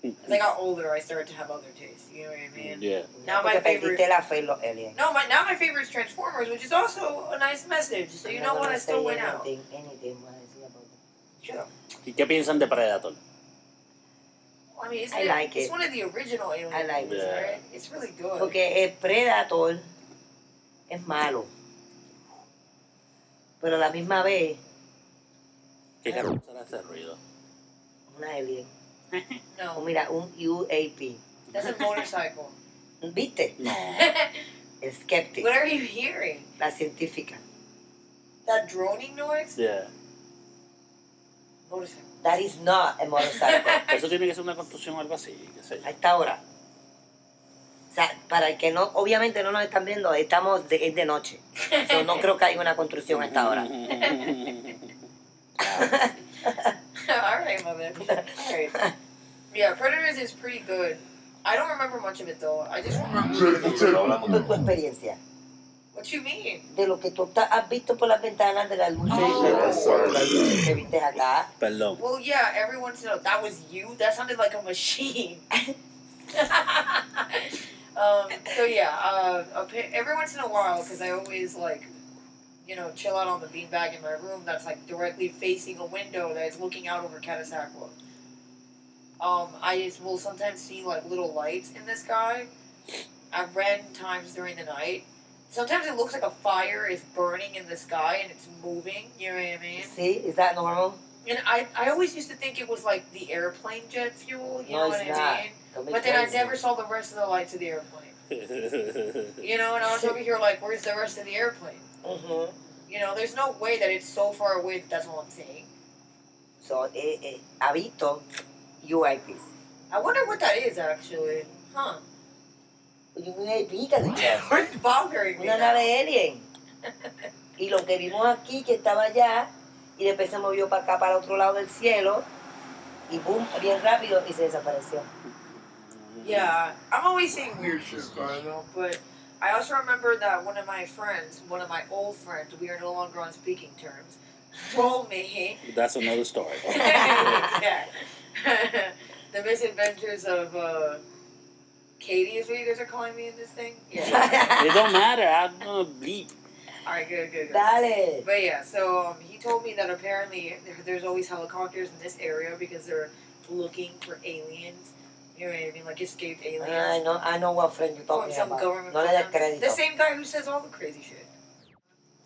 As I got older, I started to have other tastes. You know what I mean? Yeah. Now my Porque favorite. perdiste la fe en los aliens. No, now my favorite is Transformers, which is also a nice message. So you know what? I still went out. Anything voy a decir about it. Shut up. ¿Y qué piensan de Predator? I mean, I like it's it. one of the original alien I like movies, it. right? It's really good. Porque el Predator es malo. Pero a la misma vez, ¿Qué carajo será ese ruido? una alien. O No, mira, un UAP. that's a motorcycle. ¿Viste? No. El skeptic. What are you hearing? La científica. That droning noise? Yeah. Motorcycle. That is not a motorcycle. Eso tiene que ser una construcción o algo así, qué sé yo. A esta hora. O sea, para el que no, obviamente no nos están viendo, es de noche. So, no creo que haya una construcción a esta hora. Alright, mother. Alright. Yeah, Predators is pretty good. I don't remember much of it though. I just remember. Pero hablamos de tu experiencia. What you mean? De lo que tú has visto por las ventanas, de las luces, Oh. las luces que viste acá. Perdón. Well, yeah, every once in a while. That was you? That sounded like a machine. So yeah, every once in a while, because I always like chill out on the beanbag in my room that's like directly facing a window that is looking out over Catasauqua. I will sometimes see like little lights in the sky at random times during the night. Sometimes it looks like a fire is burning in the sky and it's moving, you know what I mean? See, is that normal? And I always used to think it was like the airplane jet fuel, you know what I mean? Don't be But then I crazy. never saw the rest of the lights of the airplane. And I was over here like, where's the rest of the airplane? Mm-hmm. There's no way that it's so far away that that's all I'm saying. So, ha visto UIPs. I wonder what that is actually. Huh. Un UIP, cariño. Where's bothering me Una now? nave alien. Y lo que vimos aquí, que estaba allá, y después se movió para acá, para el otro lado del cielo, y boom, bien rápido, y se desapareció. Yeah, I'm always saying weird shit, though, but I also remember that one of my old friends, we are no longer on speaking terms, told me That's another story. yeah, the misadventures of Katie is what you guys are calling me in this thing? Yeah. It don't matter. I'm gonna bleep. Alright, good. Dale. But yeah, so he told me that apparently there's always helicopters in this area because they're looking for aliens. You know what I mean? Like escaped aliens. I know what friend you're Or talking some about. government No le des program. crédito. The same guy who says all the crazy shit.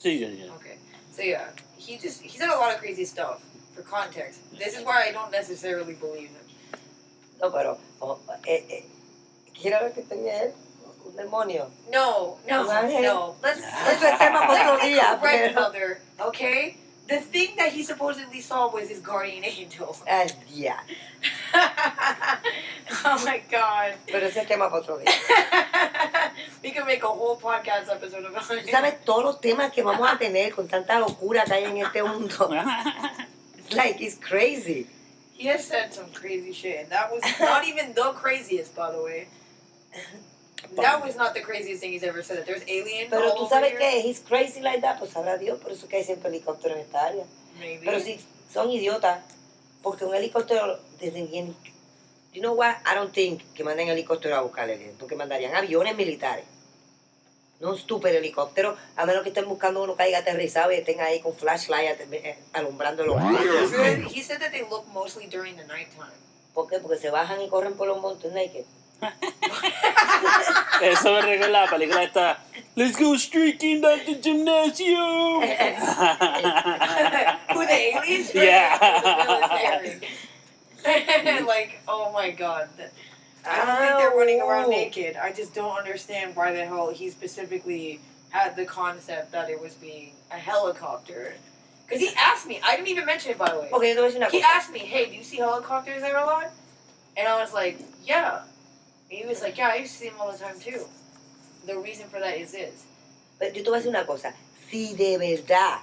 Sí, yeah. Okay. So yeah, he said a lot of crazy stuff. For context, this is why I don't necessarily believe him. No, pero, ¿quiere ver que tenía él? Un demonio. No. Let's Eso es tema para otro día. correct Pero, mother, okay? The thing that he supposedly saw was his guardian angel. yeah. Oh my god. Pero ese es tema para otro día. We could make a whole podcast episode about it. ¿Sabes todos los temas que vamos a tener con tanta locura que hay en este mundo? Like, it's crazy. He has said some crazy shit, and that was not even the craziest, by the way. That was not the craziest thing he's ever said. That there's aliens Pero all tú over sabes here. que he's crazy like that, pues sabrá Dios, por eso es que hay siempre helicópteros en esta área. Maybe. Pero si son idiotas, porque un helicóptero desde bien... You know what? I don't think que manden helicóptero a buscar aliens, porque mandarían aviones militares. No un stupid helicóptero, a menos que estén buscando uno que haya aterrizado y estén ahí con flashlight alumbrando los He said that they look mostly during the nighttime. ¿Por qué? Porque se bajan y corren por los montes naked. Eso me recuerda la película esta. Let's go streaking at the gymnasium. Who, the aliens? Yeah. The military. Like, oh my god. I don't think they're running around naked. I just don't understand why the hell he specifically had the concept that it was being a helicopter. Because he asked me, I didn't even mention it, by the way. Porque yo te voy a decir una He cosa. asked me, hey, do you see helicopters there a lot? And I was like, yeah. And he was like, yeah, I used to see them all the time too. The reason for that is this. Pero yo te voy a decir una cosa. Si de verdad,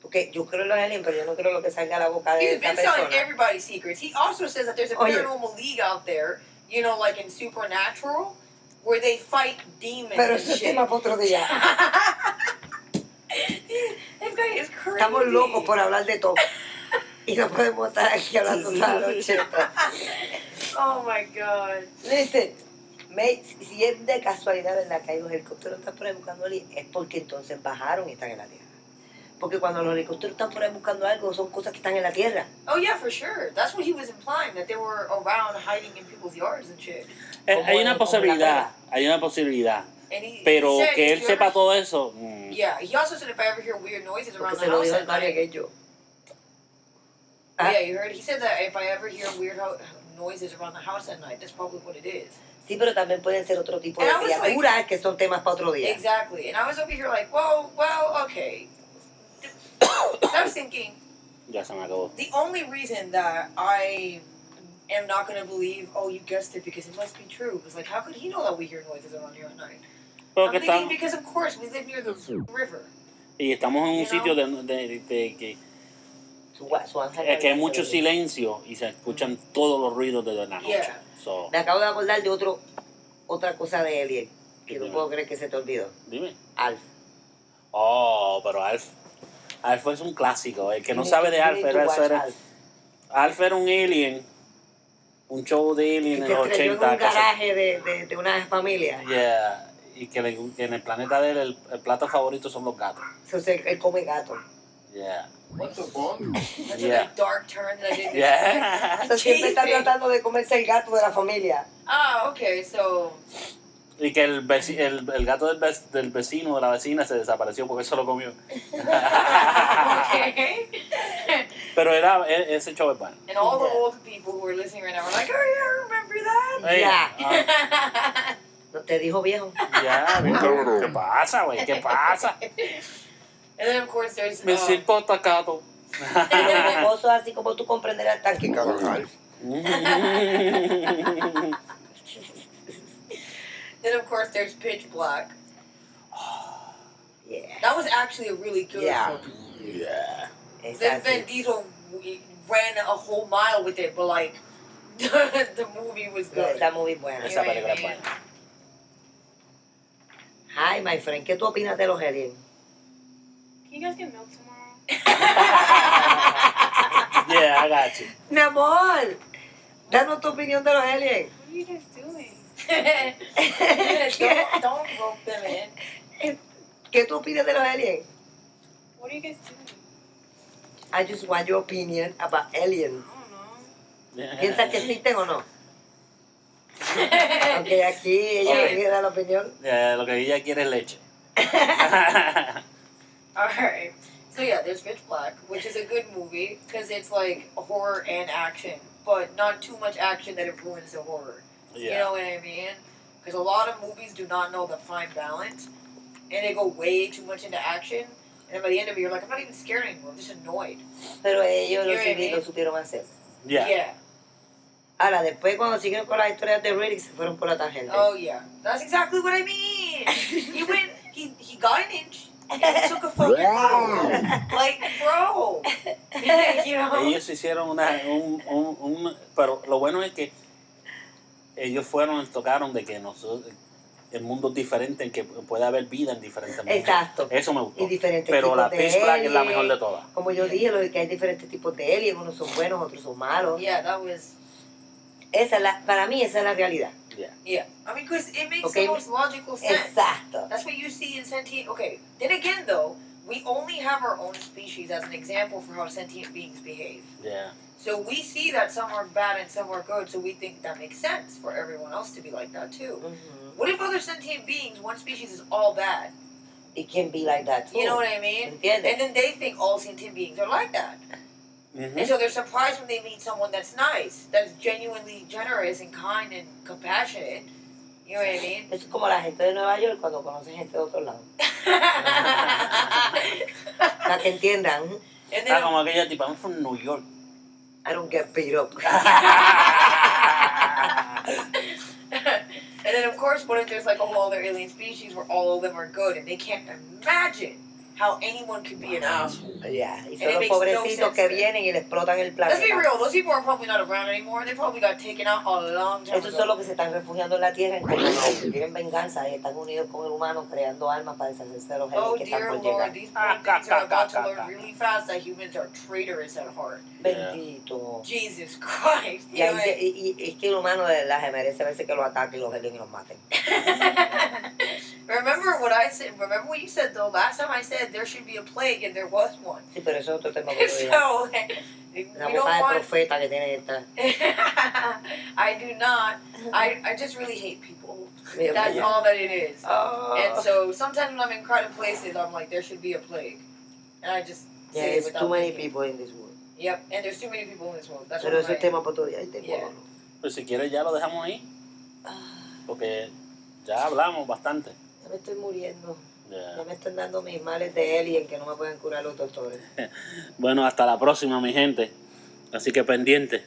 porque yo creo en los aliens, pero yo no creo lo que salga a la boca de He's esa been telling persona. everybody secrets. He also says that there's a Oye. paranormal league out there, like in Supernatural, where they fight demons Pero and eso es shit. tema para otro día. This guy is crazy. Estamos locos por hablar de todo. Y no podemos estar aquí hablando de los 80. Oh my god. Listen, si es de casualidad verdad que hay los helicópteros están por ahí buscando aliens, es porque entonces bajaron y están en la Tierra. Porque cuando los helicópteros están por ahí buscando algo, son cosas que están en la Tierra. Oh yeah, for sure. That's what he was implying, that they were around hiding in people's yards and shit. Hay una posibilidad. And he Pero said, que if él you sepa ever- todo eso. Yeah, he also said if I ever hear weird noises around Porque the se lo house dijo at el Mario night. aquello. Yeah, you heard? He said that if I ever hear weird noises around the house at night, that's probably what it is. Sí, pero también pueden ser otro tipo de And I was like- criaturas que son temas para otro día. Exactly. And I was over here like, well, okay. I was thinking, Ya se me acabó. the only reason that I am not going to believe, oh, you guessed it because it must be true. It's like, how could he know that we hear noises around here at night? Pero I'm que thinking estamos, because, of course, we live near the river. y estamos en un You sitio know? de que Su ángel es que hay guardián mucho se lo dijo. silencio y se escuchan todos los ruidos de la noche. Yeah. So, Me acabo de acordar de otra cosa de Alien, que no Dime. puedo creer que se te olvidó. dime. Alf. Oh, pero Alf es un clásico. El que no You sabe need- de you Alf need to watch era Alf. Alf era un alien, un show de alien Que en se los estrelló en 80. un que se- garaje de una familia. Yeah. que en el planeta de él el plato favorito son los gatos. Entonces, él come gato. Yeah. What the fuck? That's Yeah. a like, dark turn that I didn't Yeah. Entonces, siempre está Jesus. tratando de comerse el gato de la familia. Ah, okay, so... Y que el gato del vecino, de la vecina, se desapareció porque eso lo comió. Okay. Pero ese show es bueno. And all the Yeah. old people who are listening right now are like, oh yeah, I remember that. Hey, Ya. ah, ¿No te dijo viejo? ya, ¿viste? ¿Qué pasa, güey? ¿Qué pasa? And then of course there's... Me siento atacado. Los mocosos, así como tú comprenderás, tan que cabrón. Then of course there's Pitch Black. Yeah. That was actually a really good Yeah. film. Yeah. Es Then así. Vin Diesel ran a whole mile with it, but like the movie was good. Está muy buena. Esa película es buena. Hi, my friend, ¿qué tú opinas de los aliens? Can you guys get milk tomorrow? Yeah, I got you. Mi amor, danos tu opinión de los aliens. What are you guys doing? don't rope them in. ¿Qué tú opinas de los aliens? What are you guys doing? I just want your opinion about aliens. I don't know. ¿Piensas que existen o no? Ok, aquí ella quiere dar la opinión. Lo que ella quiere es leche. Alright. So yeah, there's Pitch Black, which is a good movie because it's like horror and action, but not too much action that it ruins the horror. You know what I mean? Because a lot of movies do not know the fine balance, and they go way too much into action, and then by the end of it, you're like, I'm not even scared anymore. I'm just annoyed. Pero ellos You lo, know what I mean? lo supieron hacer. Yeah. Ahora, después cuando siguieron con las historias de Riddick, se fueron por la tangente. Oh yeah. That's exactly what I mean. He went. He got an inch. And he took a fucking mile. Like, bro. You know. Ellos hicieron pero lo bueno es que ellos tocaron de que el mundo es diferente, en que puede haber vida en diferentes mundos. Exacto. Eso me gustó. Y diferentes Pero tipos la de Pitch Black es la alien. mejor de todas. Como yo dije, lo de que hay diferentes tipos de aliens, unos son buenos, otros son malos. Yeah, that was. Para mí esa es la realidad. Yeah. Yeah. I mean, because it makes Okay. the most logical sense. Exacto. That's what you see in sentient. Okay. Then again, though, we only have our own species as an example for how sentient beings behave. Yeah. So we see that some are bad and some are good, so we think that makes sense for everyone else to be like that too. Ujú. What if other sentient beings, one species is all bad? It can be like that too. You know what I mean? ¿Entiendes? And then they think all sentient beings are like that. Mhm. And so they're surprised when they meet someone that's nice, that's genuinely generous and kind and compassionate. You know what I mean? Es como la gente de Nueva York cuando conoce gente de otro lado. Para que entiendan. And Está then, como aquella tipa, I'm from New York. I don't get beat up. and then, of course, what if there's like a whole other alien species where all of them are good and they can't imagine how anyone could be an asshole? Yeah. Y And son it los makes no pobrecitos sense que then. vienen y le explotan el Let's be planeta. real, those people are probably not around anymore. They probably got taken out a long time Esos son ago. los que se están refugiando en la Tierra, que tienen venganza y están unidos con el humano creando armas para deshacerse de los Oh aliens que están dear por Lord, llegar. these poor things are about to learn really fast that humans are traitorous at heart. Bendito. Jesus Christ. Y, ahí y es que el humano de verdad se merece a veces que lo ataquen los aliens y los maten. Remember what I said? Remember what you said though? Last time I said there should be a plague and there was one. Sí, pero eso es otro tema que yo So we La don't boca de want. profeta que tiene esta. I do not. I just really hate people. Mira, That's mira. all that it is. Oh. And so sometimes when I'm in crowded places, I'm like, there should be a plague, and I just Yeah, say it there's without too many thinking. people in this world. Yep, and there's too many people in this world. That's Pero what eso es tema para otro día. Ahí tengo Yeah. otro. Pues si quieres ya lo dejamos ahí, Ah, porque ya hablamos bastante. ya me estoy muriendo. Ya. Ya me están dando mis males de alien que no me pueden curar los doctores. Bueno, hasta la próxima, mi gente. Así que pendiente.